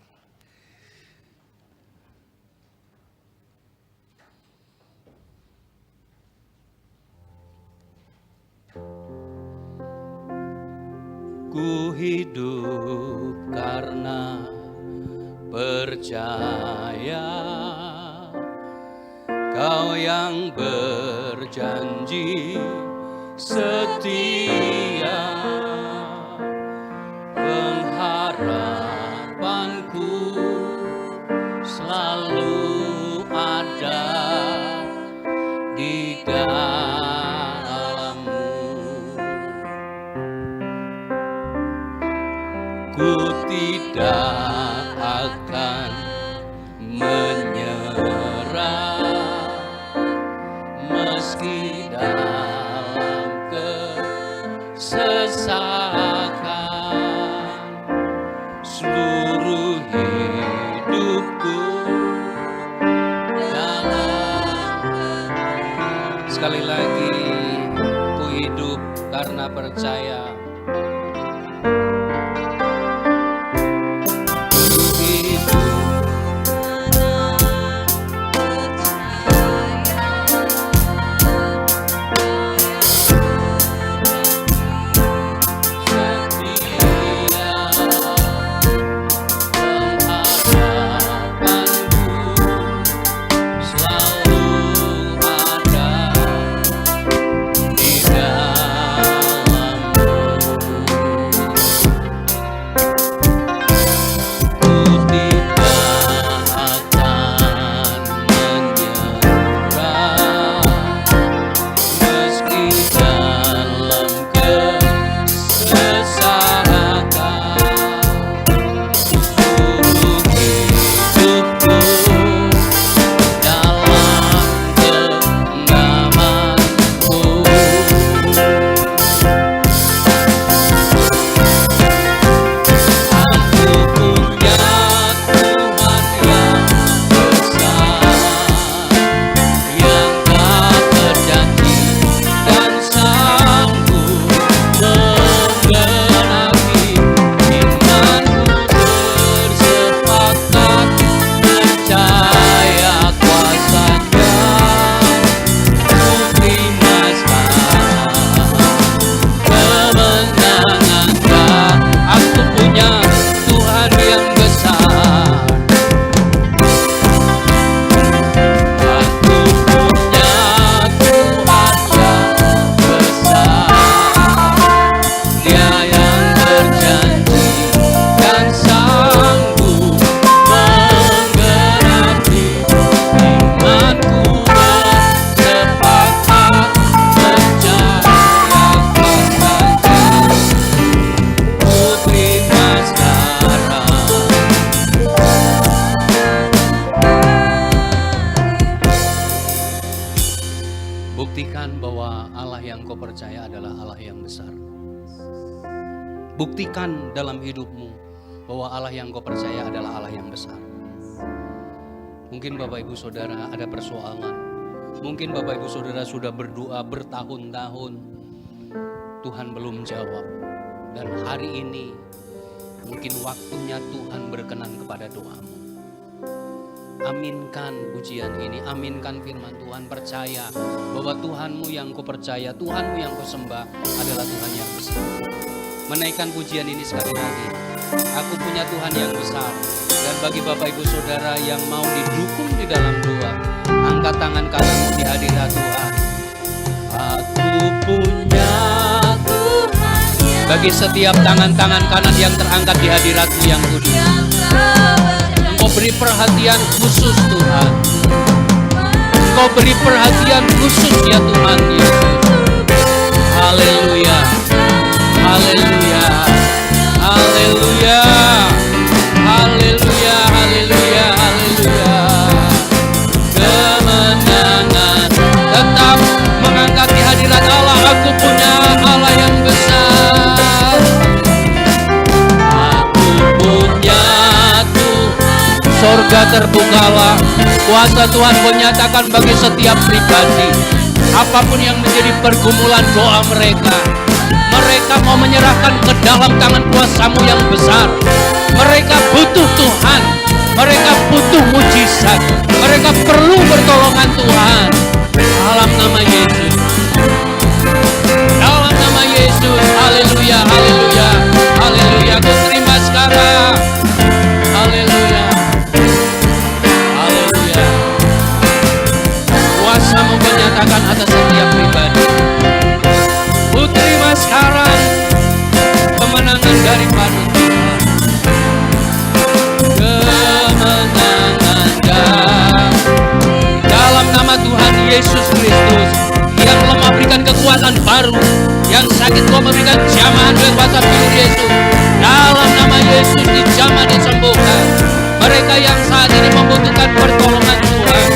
Ku hidup karena percaya Kau yang berjanji setia. Pengharapanku selalu ada di dalam-Mu. Ku tidak akan menyerah meski dalam kesesakan. Seluruh hidupku dalam. Sekali lagi, ku hidup karena percaya. Di dalam Buktikan bahwa Allah yang kau percaya adalah Allah yang besar. Buktikan dalam hidupmu bahwa Allah yang kau percaya adalah Allah yang besar. Mungkin Bapak Ibu Saudara ada persoalan. Mungkin Bapak Ibu Saudara sudah berdoa bertahun-tahun, Tuhan belum jawab. Dan hari ini mungkin waktunya Tuhan berkenan kepada doamu. Aminkan pujian ini, aminkan firman Tuhan, percaya bahwa Tuhanmu yang kau percaya, Tuhanmu yang kau sembah adalah Tuhan yang besar. Menaikkan pujian ini sekali lagi. Aku punya Tuhan yang besar. Dan bagi Bapak Ibu Saudara yang mau didukung di dalam doa, angkat tangan kananmu di hadirat Tuhan. Aku punya Tuhan. Bagi setiap tangan-tangan kanan yang terangkat di hadirat-Mu yang kudus, Engkau beri perhatian khusus Tuhan. Engkau beri perhatian khusus ya Tuhan Yesus. Haleluya. Haleluya. Haleluya. Haleluya. Haleluya. Haleluya. Kemenangan tetap mengangkat di hadirat Allah. Aku punya Allah yang besar. Aku punya Tuhan. Sorga terbukalah. Kuasa Tuhan menyatakan bagi setiap pribadi, apapun yang menjadi pergumulan doa mereka, mereka mau menyerahkan ke dalam tangan kuasa-Mu yang besar. Mereka butuh Tuhan, mereka butuh mujizat, mereka perlu pertolongan Tuhan. Dalam nama Yesus, dalam nama Yesus, haleluya, haleluya, haleluya. Aku terima sekarang, haleluya, haleluya. Kuasa-Mu menyatakan atas setiap pribadi. Ku terima sekarang kemenangan daripada Tuhan. Kemenangan dalam nama Tuhan Yesus Kristus. Yang lemah berikan kekuatan baru, yang sakit Kau memberikan jamahan dengan kuasa fiur Yesus. Dalam nama Yesus dijamah disembuhkan. Mereka yang saat ini membutuhkan pertolongan Tuhan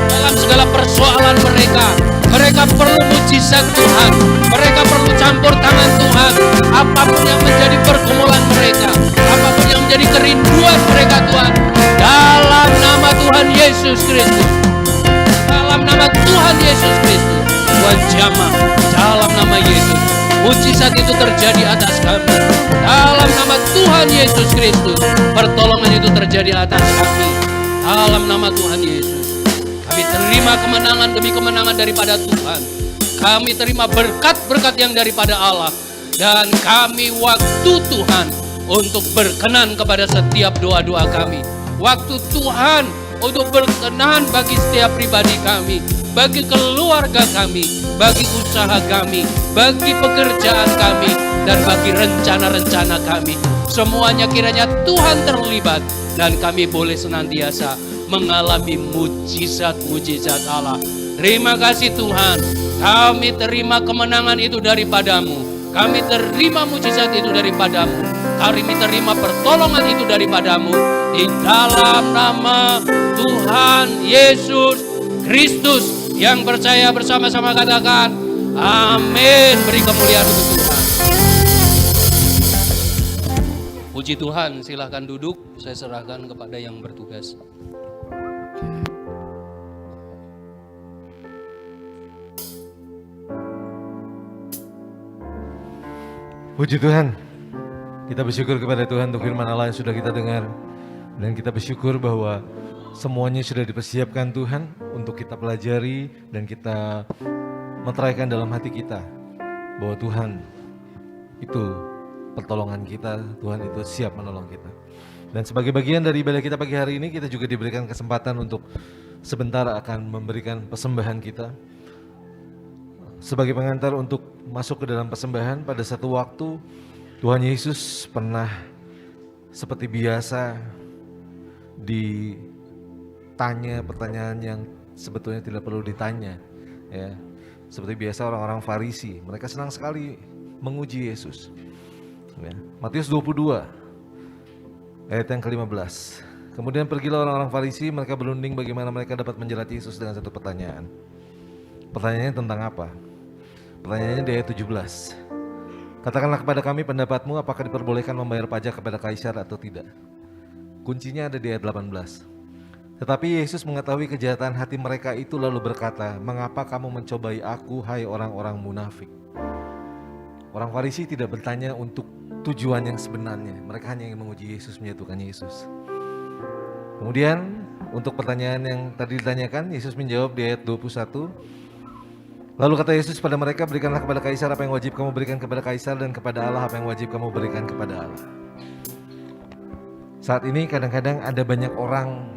dalam segala persoalan mereka, mereka perlu mujizat Tuhan, mereka perlu campur tangan Tuhan. Apapun yang menjadi pergumulan mereka, apapun yang menjadi kerinduan mereka Tuhan, dalam nama Tuhan Yesus Kristus, dalam nama Tuhan Yesus Kristus, Tuhan jamah. Dalam nama Yesus, mujizat itu terjadi atas kami. Dalam nama Tuhan Yesus Kristus, pertolongan itu terjadi atas kami. Dalam nama Tuhan Yesus, kami terima kemenangan demi kemenangan daripada Tuhan. Kami terima berkat-berkat yang daripada Allah. Dan kami waktu Tuhan untuk berkenan kepada setiap doa-doa kami. Waktu Tuhan untuk berkenan bagi setiap pribadi kami, bagi keluarga kami, bagi usaha kami, bagi pekerjaan kami, dan bagi rencana-rencana kami. Semuanya kiranya Tuhan terlibat dan kami boleh senantiasa mengalami mujizat-mujizat Allah. Terima kasih Tuhan, kami terima kemenangan itu daripada-Mu. Kami terima mujizat itu daripada-Mu. Kami terima pertolongan itu daripada-Mu. Di dalam nama Tuhan Yesus Kristus yang percaya bersama-sama katakan amin. Beri kemuliaan untuk Tuhan. Puji Tuhan, silakan duduk. Saya serahkan kepada yang bertugas. Puji Tuhan, kita bersyukur kepada Tuhan untuk firman Allah yang sudah kita dengar. Dan kita bersyukur bahwa semuanya sudah dipersiapkan Tuhan untuk kita pelajari dan kita meteraikan dalam hati kita. Bahwa Tuhan itu pertolongan kita, Tuhan itu siap menolong kita. Dan sebagai bagian dari ibadah kita pagi hari ini, kita juga diberikan kesempatan untuk sebentar akan memberikan persembahan kita. Sebagai pengantar untuk masuk ke dalam persembahan, pada satu waktu Tuhan Yesus pernah seperti biasa ditanya pertanyaan yang sebetulnya tidak perlu ditanya, ya. Seperti biasa orang-orang Farisi, mereka senang sekali menguji Yesus. Ya. Matius 22 ayat yang ke-15. Kemudian pergilah orang-orang Farisi, mereka berunding bagaimana mereka dapat menjerat Yesus dengan satu pertanyaan. Pertanyaannya tentang apa? Pertanyaannya di ayat 17. Katakanlah kepada kami pendapatmu, apakah diperbolehkan membayar pajak kepada kaisar atau tidak? Kuncinya ada di ayat 18. Tetapi Yesus mengetahui kejahatan hati mereka itu lalu berkata, mengapa kamu mencobai aku, hai orang-orang munafik? Orang Farisi tidak bertanya untuk tujuan yang sebenarnya. Mereka hanya ingin menguji Yesus, menjatuhkan Yesus. Kemudian untuk pertanyaan yang tadi ditanyakan, Yesus menjawab di ayat 21. Lalu kata Yesus pada mereka, berikanlah kepada kaisar apa yang wajib kamu berikan kepada kaisar, dan kepada Allah apa yang wajib kamu berikan kepada Allah. Saat ini kadang-kadang ada banyak orang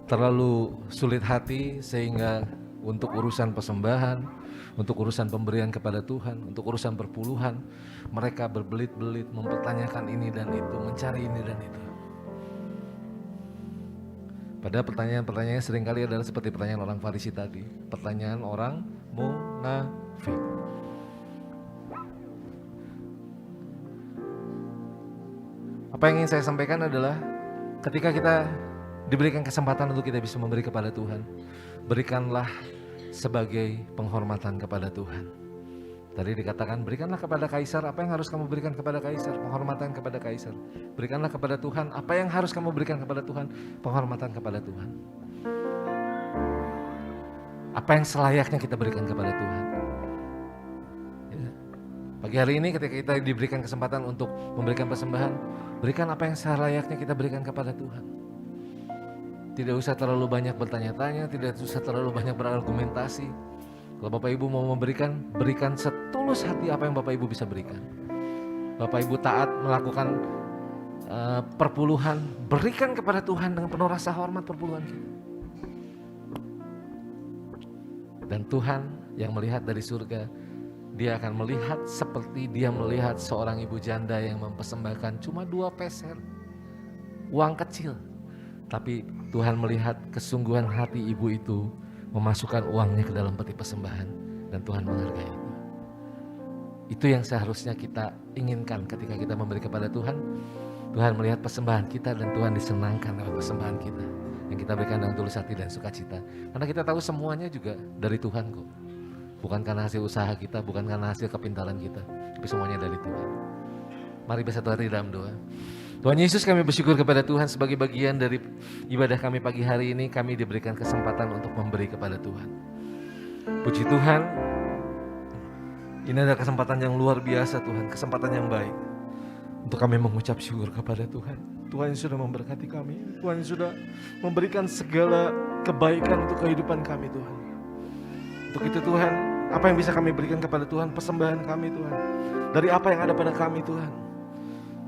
terlalu sulit hati sehingga untuk urusan persembahan, untuk urusan pemberian kepada Tuhan, untuk urusan perpuluhan, mereka berbelit-belit mempertanyakan ini dan itu, mencari ini dan itu. Padahal pertanyaan-pertanyaannya seringkali adalah seperti pertanyaan orang Farisi tadi, pertanyaan orang munafik. Apa yang ingin saya sampaikan adalah ketika kita diberikan kesempatan untuk kita bisa memberi kepada Tuhan, berikanlah sebagai penghormatan kepada Tuhan. Tadi dikatakan berikanlah kepada kaisar apa yang harus kamu berikan kepada kaisar, penghormatan kepada kaisar. Berikanlah kepada Tuhan apa yang harus kamu berikan kepada Tuhan, penghormatan kepada Tuhan. Apa yang selayaknya kita berikan kepada Tuhan. Ya. Pagi hari ini ketika kita diberikan kesempatan untuk memberikan persembahan, berikan apa yang selayaknya kita berikan kepada Tuhan. Tidak usah terlalu banyak bertanya-tanya, tidak usah terlalu banyak berargumentasi. Kalau Bapak Ibu mau memberikan, berikan setulus hati apa yang Bapak Ibu bisa berikan. Bapak Ibu taat melakukan perpuluhan, berikan kepada Tuhan dengan penuh rasa hormat perpuluhan kita. Dan Tuhan yang melihat dari surga, Dia akan melihat seperti Dia melihat seorang ibu janda yang mempersembahkan cuma 2 peser, uang kecil. Tapi Tuhan melihat kesungguhan hati ibu itu memasukkan uangnya ke dalam peti persembahan, dan Tuhan menghargai itu. Itu yang seharusnya kita inginkan ketika kita memberi kepada Tuhan. Tuhan melihat persembahan kita dan Tuhan disenangkan dengan persembahan kita yang kita berikan dengan tulus hati dan sukacita. Karena kita tahu semuanya juga dari Tuhan kok. Bukan karena hasil usaha kita, bukan karena hasil kepintaran kita, tapi semuanya dari Tuhan. Mari bersatu hati dalam doa. Tuhan Yesus, kami bersyukur kepada Tuhan sebagai bagian dari ibadah kami pagi hari ini, kami diberikan kesempatan untuk memberi kepada Tuhan. Puji Tuhan, ini adalah kesempatan yang luar biasa Tuhan, kesempatan yang baik untuk kami mengucap syukur kepada Tuhan. Tuhan yang sudah memberkati kami, Tuhan yang sudah memberikan segala kebaikan untuk kehidupan kami Tuhan. Untuk itu Tuhan, apa yang bisa kami berikan kepada Tuhan, persembahan kami Tuhan, dari apa yang ada pada kami Tuhan.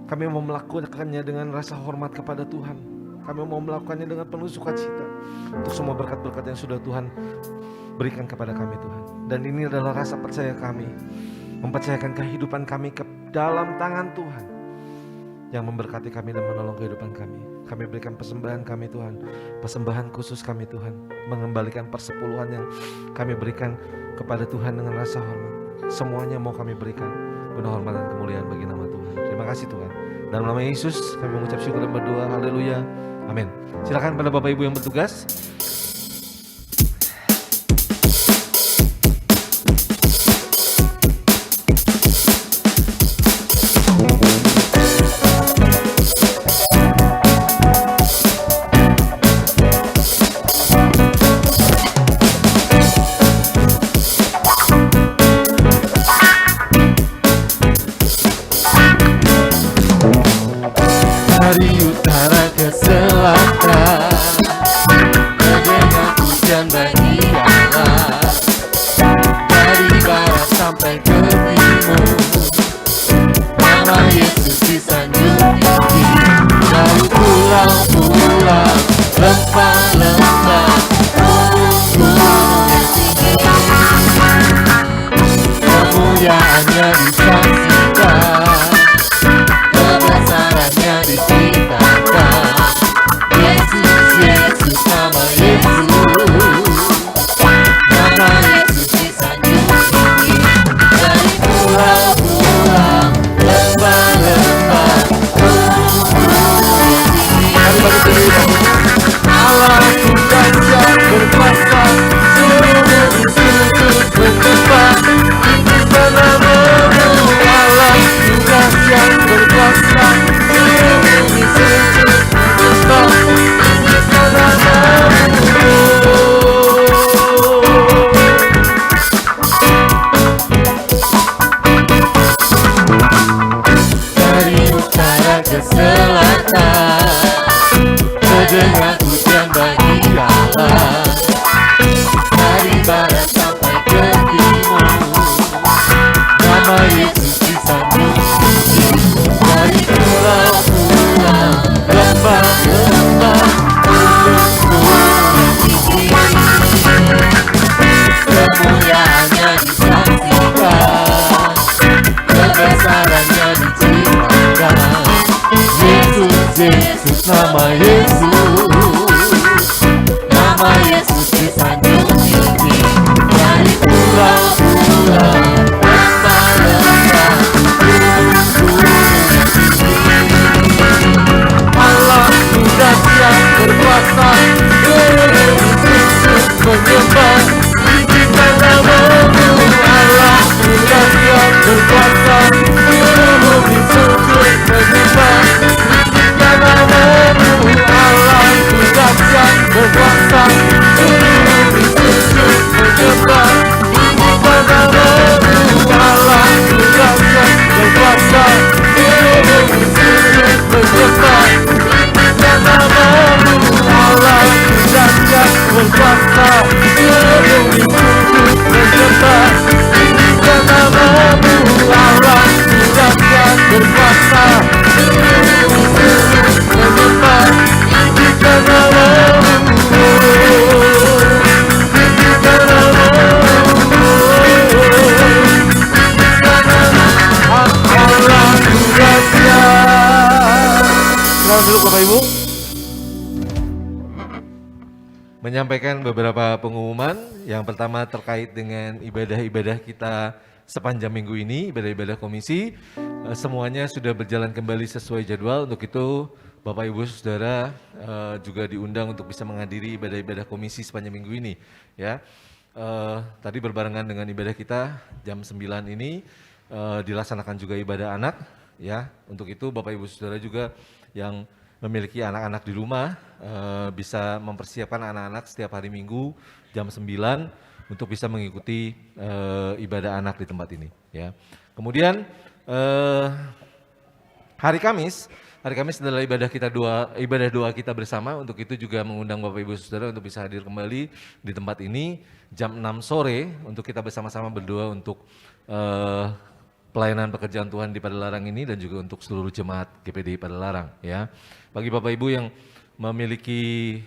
Kami mau melakukannya dengan rasa hormat kepada Tuhan. Kami mau melakukannya dengan penuh sukacita untuk semua berkat-berkat yang sudah Tuhan berikan kepada kami Tuhan. Dan ini adalah rasa percaya kami, mempercayakan kehidupan kami ke dalam tangan Tuhan yang memberkati kami dan menolong kehidupan kami. Kami berikan persembahan kami Tuhan, persembahan khusus kami Tuhan, mengembalikan persepuluhan yang kami berikan kepada Tuhan dengan rasa hormat. Semuanya mau kami berikan penuh hormat dan kemuliaan bagi nama Tuhan. Terima kasih Tuhan. Dalam nama Yesus kami mengucap syukur dan berdoa. Haleluya. Amin. Silakan pada Bapak Ibu yang bertugas. Dari utara ke selatan, terdengar pujian bagi Allah. Dari barat sampai ke timur, nama Yesus disanjung tinggi. Dari pulau-pulau, lembah-lembah, gunung-gunung yang tinggi, kemuliaannya disaksikan, kebesarannya diceritakan. Yesus, Yesus, nama Yesus, nama Yesus disanjung tinggi. Dari pulau-pulau, lembah-lembah, gunung-gunung yang tinggi. Allahku dahsyat berkuasa, seluruh di seluruh nama Yesus, nama Yesus bisa nyuci dari pura-pura lembah-lembah gunung-gunung Allah sudah siap berkuasa untuk menyembah tinggikan namamu Allah sudah siap berkuasa untuk menyembah tinggikan namamu Allah sudah siap berkuasa untuk menyembah tinggikan namamu Allah sudah siap berkuasa untuk menyembah tinggikan namamu Allah sudah siap berkuasa untuk menyembah tinggikan namamu Allah sudah siap berkuasa untuk menyembah tinggikan namamu tinggikan namamu Allah sudah siap. Selamat dulu Bapak Ibu. Menyampaikan beberapa pengumuman. Yang pertama terkait dengan ibadah-ibadah kita sepanjang minggu ini, ibadah-ibadah komisi. Semuanya sudah berjalan kembali sesuai jadwal. Untuk itu Bapak Ibu Saudara juga diundang untuk bisa menghadiri ibadah-ibadah komisi sepanjang minggu ini. Ya, tadi berbarengan dengan ibadah kita jam 9 ini dilaksanakan juga ibadah anak. Ya, untuk itu Bapak Ibu Saudara juga yang memiliki anak-anak di rumah bisa mempersiapkan anak-anak setiap hari Minggu jam 9 untuk bisa mengikuti ibadah anak di tempat ini. Ya. Kemudian hari Kamis adalah ibadah doa kita bersama. Untuk itu juga mengundang Bapak Ibu Saudara untuk bisa hadir kembali di tempat ini jam 6 sore untuk kita bersama-sama berdoa untuk pelayanan pekerjaan Tuhan di Padalarang ini dan juga untuk seluruh jemaat GPDI Padalarang. Ya, bagi Bapak Ibu yang memiliki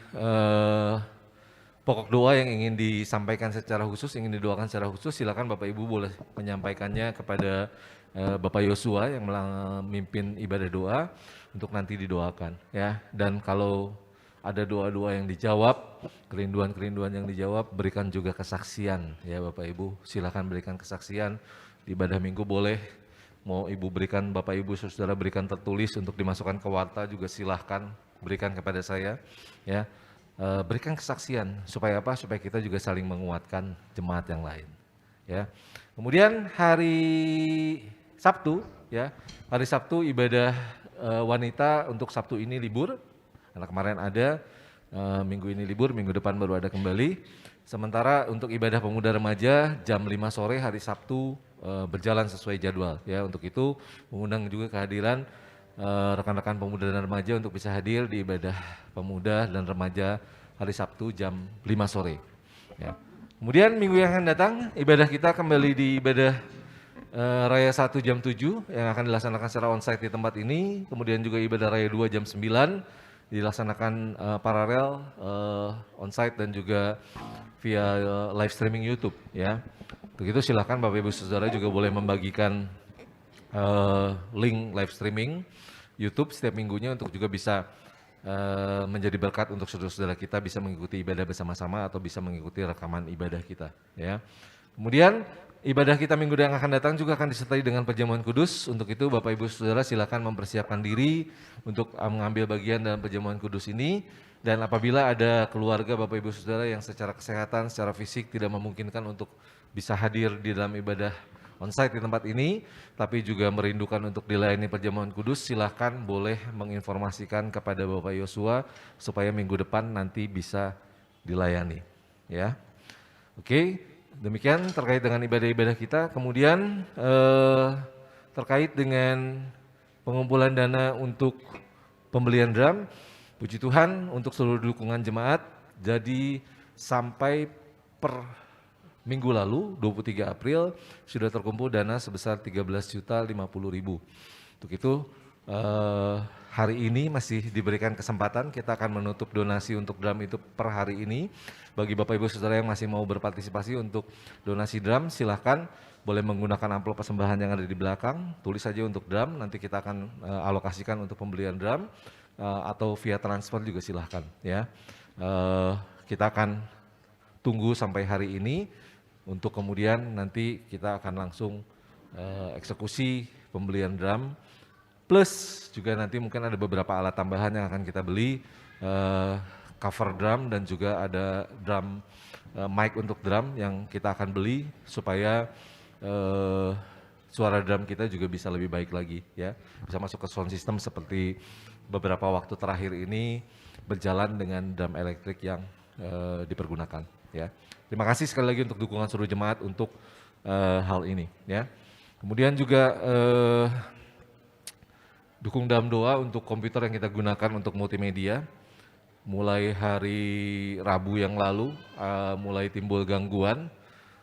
pokok doa yang ingin disampaikan secara khusus, ingin didoakan secara khusus, silakan Bapak Ibu boleh menyampaikannya kepada Bapak Yosua yang memimpin ibadah doa untuk nanti didoakan. Ya, dan kalau ada doa-doa yang dijawab, kerinduan-kerinduan yang dijawab, berikan juga kesaksian. Ya Bapak Ibu, silakan berikan kesaksian. Di ibadah minggu boleh, mau Ibu berikan, Bapak Ibu Saudara berikan tertulis untuk dimasukkan ke warta juga silahkan berikan kepada saya. Ya, berikan kesaksian supaya apa? Supaya kita juga saling menguatkan jemaat yang lain. Ya, kemudian hari Sabtu, ya hari Sabtu ibadah wanita untuk Sabtu ini libur. Karena kemarin ada, minggu ini libur, minggu depan baru ada kembali. Sementara untuk ibadah pemuda remaja jam 5 sore hari Sabtu berjalan sesuai jadwal. Ya, untuk itu mengundang juga kehadiran rekan-rekan pemuda dan remaja untuk bisa hadir di ibadah pemuda dan remaja hari Sabtu jam 5 sore. Ya. Kemudian minggu yang akan datang ibadah kita kembali di ibadah Raya 1 jam 7 yang akan dilaksanakan secara onsite di tempat ini. Kemudian juga ibadah Raya 2 jam 9 dilaksanakan paralel onsite dan juga via live streaming YouTube. Ya, begitu silakan Bapak Ibu Saudara juga boleh membagikan link live streaming YouTube setiap minggunya untuk juga bisa menjadi berkat untuk saudara-saudara kita bisa mengikuti ibadah bersama-sama atau bisa mengikuti rekaman ibadah kita. Ya, kemudian ibadah kita minggu yang akan datang juga akan disertai dengan perjamuan kudus. Untuk itu Bapak Ibu Saudara silakan mempersiapkan diri untuk mengambil bagian dalam perjamuan kudus ini. Dan apabila ada keluarga Bapak Ibu Saudara yang secara kesehatan, secara fisik tidak memungkinkan untuk bisa hadir di dalam ibadah onsite di tempat ini, tapi juga merindukan untuk dilayani perjamuan kudus, silahkan boleh menginformasikan kepada Bapak Yosua supaya minggu depan nanti bisa dilayani. Ya, oke. Demikian terkait dengan ibadah-ibadah kita. Kemudian terkait dengan pengumpulan dana untuk pembelian drum, puji Tuhan untuk seluruh dukungan jemaat. Jadi sampai per minggu lalu 23 April sudah terkumpul dana sebesar 13.050.000. Untuk itu hari ini masih diberikan kesempatan, kita akan menutup donasi untuk drum itu per hari ini. Bagi Bapak Ibu Saudara yang masih mau berpartisipasi untuk donasi drum, silahkan boleh menggunakan amplop persembahan yang ada di belakang, tulis saja untuk drum, nanti kita akan alokasikan untuk pembelian drum. atau via transfer juga silahkan ya. Kita akan tunggu sampai hari ini untuk kemudian nanti kita akan langsung eksekusi pembelian drum, plus juga nanti mungkin ada beberapa alat tambahan yang akan kita beli, cover drum dan juga ada drum mic untuk drum yang kita akan beli supaya suara drum kita juga bisa lebih baik lagi ya, bisa masuk ke sound system seperti beberapa waktu terakhir ini berjalan dengan drum elektrik yang dipergunakan ya. Terima kasih sekali lagi untuk dukungan seluruh jemaat untuk hal ini ya. Kemudian juga dukung dalam doa untuk komputer yang kita gunakan untuk multimedia. Mulai hari Rabu yang lalu mulai timbul gangguan.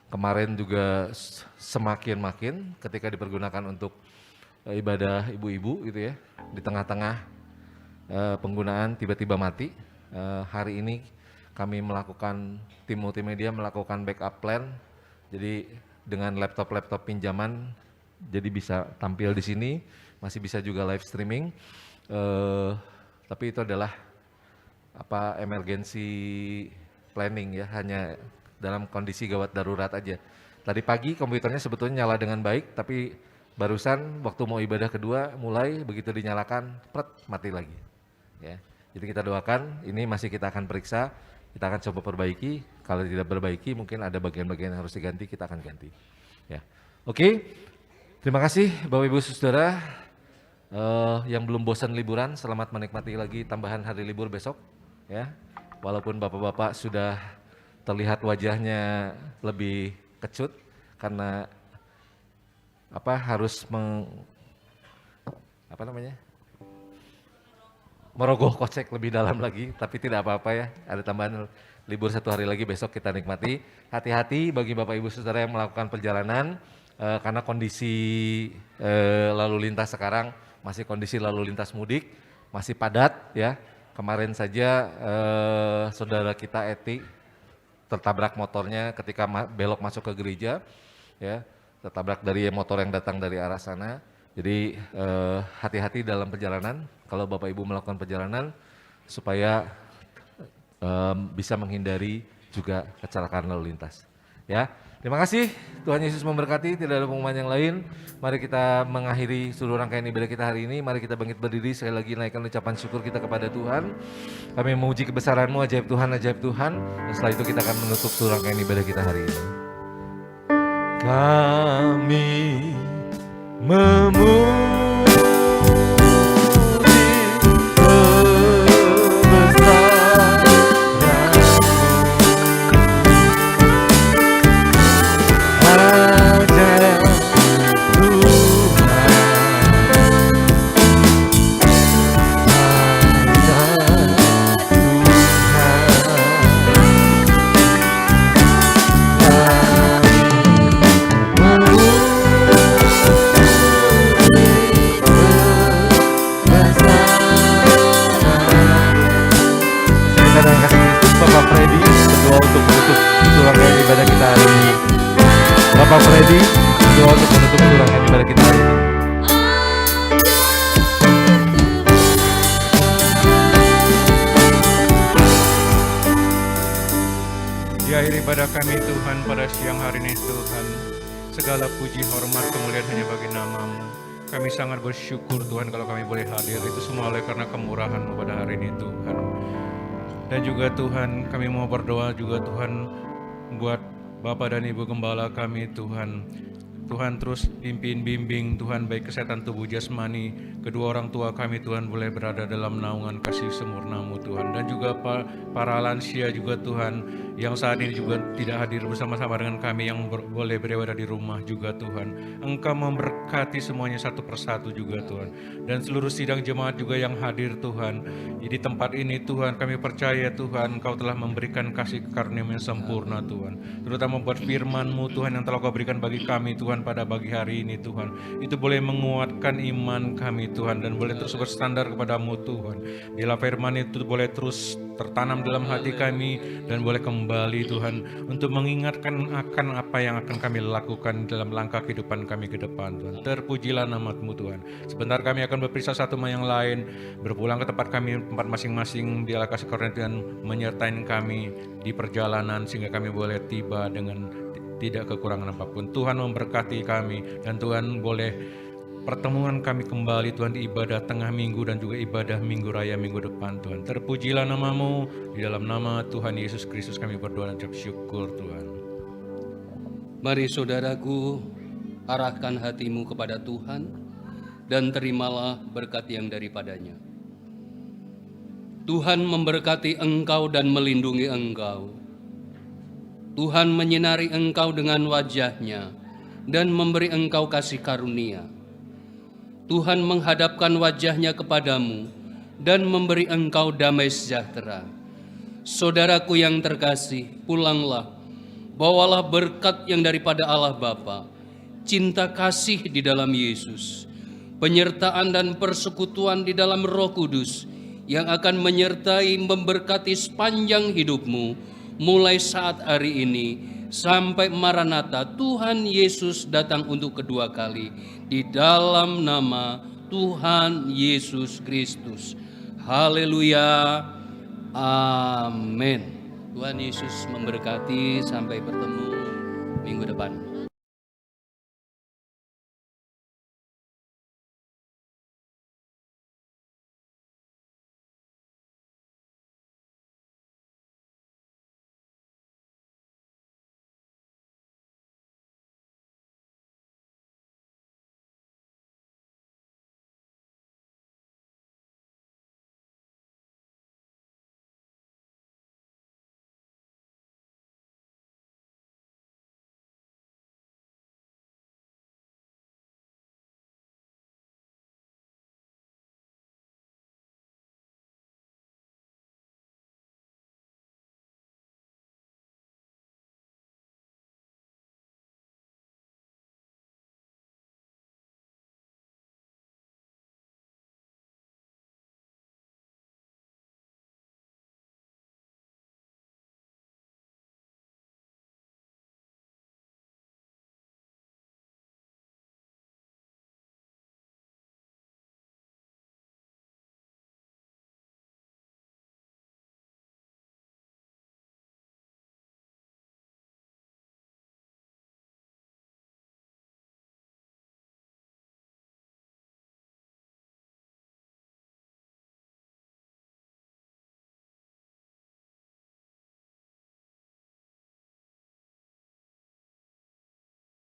Kemarin juga semakin makin ketika dipergunakan untuk ibadah ibu-ibu gitu ya. Di tengah-tengah penggunaan tiba-tiba mati. Hari ini kami melakukan, tim multimedia melakukan backup plan. Jadi dengan laptop-laptop pinjaman jadi bisa tampil di sini, masih bisa juga live streaming. Tapi itu adalah emergency planning ya, hanya dalam kondisi gawat darurat aja. Tadi pagi komputernya sebetulnya nyala dengan baik, tapi barusan waktu mau ibadah kedua mulai begitu dinyalakan, mati lagi. Ya, jadi kita doakan, ini masih kita akan periksa, kita akan coba perbaiki. Kalau tidak perbaiki, mungkin ada bagian-bagian yang harus diganti, kita akan ganti. Ya, oke. Terima kasih Bapak Ibu Saudara yang belum bosan liburan, selamat menikmati lagi tambahan hari libur besok. Ya, walaupun bapak-bapak sudah terlihat wajahnya lebih kecut karena harus merogoh kocek lebih dalam lagi, tapi tidak apa-apa ya, ada tambahan libur 1 hari lagi besok kita nikmati. Hati-hati bagi Bapak Ibu Saudara yang melakukan perjalanan karena kondisi lalu lintas sekarang masih kondisi lalu lintas mudik, masih padat ya. Kemarin saja saudara kita Eti tertabrak motornya ketika belok masuk ke gereja, ya, tertabrak dari motor yang datang dari arah sana. Jadi hati-hati dalam perjalanan kalau Bapak Ibu melakukan perjalanan supaya bisa menghindari juga kecelakaan lalu lintas. Ya, terima kasih. Tuhan Yesus memberkati. Tidak ada pengumuman yang lain. Mari kita mengakhiri seluruh rangkaian ibadah kita hari ini. Mari kita bangkit berdiri sekali lagi naikkan ucapan syukur kita kepada Tuhan. Kami memuji kebesaran-Mu, ajaib Tuhan, ajaib Tuhan. Dan setelah itu kita akan menutup seluruh rangkaian ibadah kita hari ini. Kami memuji Bapak Freddy, doa untuk menutup rangkaian ibadah kita hari ini. Di akhir ibadah kami Tuhan pada siang hari ini Tuhan, segala puji hormat kemuliaan hanya bagi nama-Mu. Kami sangat bersyukur Tuhan kalau kami boleh hadir, itu semua oleh karena kemurahan-Mu pada hari ini Tuhan. Dan juga Tuhan kami mau berdoa juga Tuhan buat Bapak dan Ibu Gembala kami Tuhan. Tuhan terus pimpin bimbing Tuhan baik kesehatan tubuh jasmani. Kedua orang tua kami Tuhan boleh berada dalam naungan kasih sempurna-Mu Tuhan. Dan juga para lansia juga Tuhan yang saat ini juga tidak hadir bersama-sama dengan kami yang boleh beribadah di rumah juga Tuhan. Engkau memberkati semuanya satu persatu juga Tuhan. Dan seluruh sidang jemaat juga yang hadir Tuhan. Di tempat ini Tuhan kami percaya Tuhan Engkau telah memberikan kasih karunia-Mu yang sempurna Tuhan. Terutama buat firman-Mu Tuhan yang telah Kau berikan bagi kami Tuhan pada pagi hari ini Tuhan. Itu boleh menguatkan iman kami Tuhan, dan boleh terus bersandar kepadamu Tuhan. Bila firman itu boleh terus tertanam dalam hati kami dan boleh kembali Tuhan untuk mengingatkan akan apa yang akan kami lakukan dalam langkah kehidupan kami ke depan Tuhan. Terpujilah nama-Mu Tuhan. Sebentar kami akan berpisah satu sama yang lain, berpulang ke tempat kami, tempat masing-masing. Biarlah kasih karunia Tuhan menyertai kami di perjalanan sehingga kami boleh tiba dengan tidak kekurangan apapun. Tuhan memberkati kami dan Tuhan boleh pertemuan kami kembali Tuhan di ibadah tengah minggu dan juga ibadah minggu raya minggu depan Tuhan. Terpujilah nama-Mu, di dalam nama Tuhan Yesus Kristus kami berdoa dan ucap syukur Tuhan. Mari saudaraku, arahkan hatimu kepada Tuhan dan terimalah berkat yang daripadanya. Tuhan memberkati engkau dan melindungi engkau. Tuhan menyinari engkau dengan wajah-Nya dan memberi engkau kasih karunia. Tuhan menghadapkan wajah-Nya kepadamu dan memberi engkau damai sejahtera. Saudaraku yang terkasih, pulanglah, bawalah berkat yang daripada Allah Bapa, cinta kasih di dalam Yesus, penyertaan dan persekutuan di dalam Roh Kudus yang akan menyertai memberkati sepanjang hidupmu, mulai saat hari ini sampai Maranatha Tuhan Yesus datang untuk kedua kali, di dalam nama Tuhan Yesus Kristus. Haleluya. Amin. Tuhan Yesus memberkati, sampai bertemu minggu depan.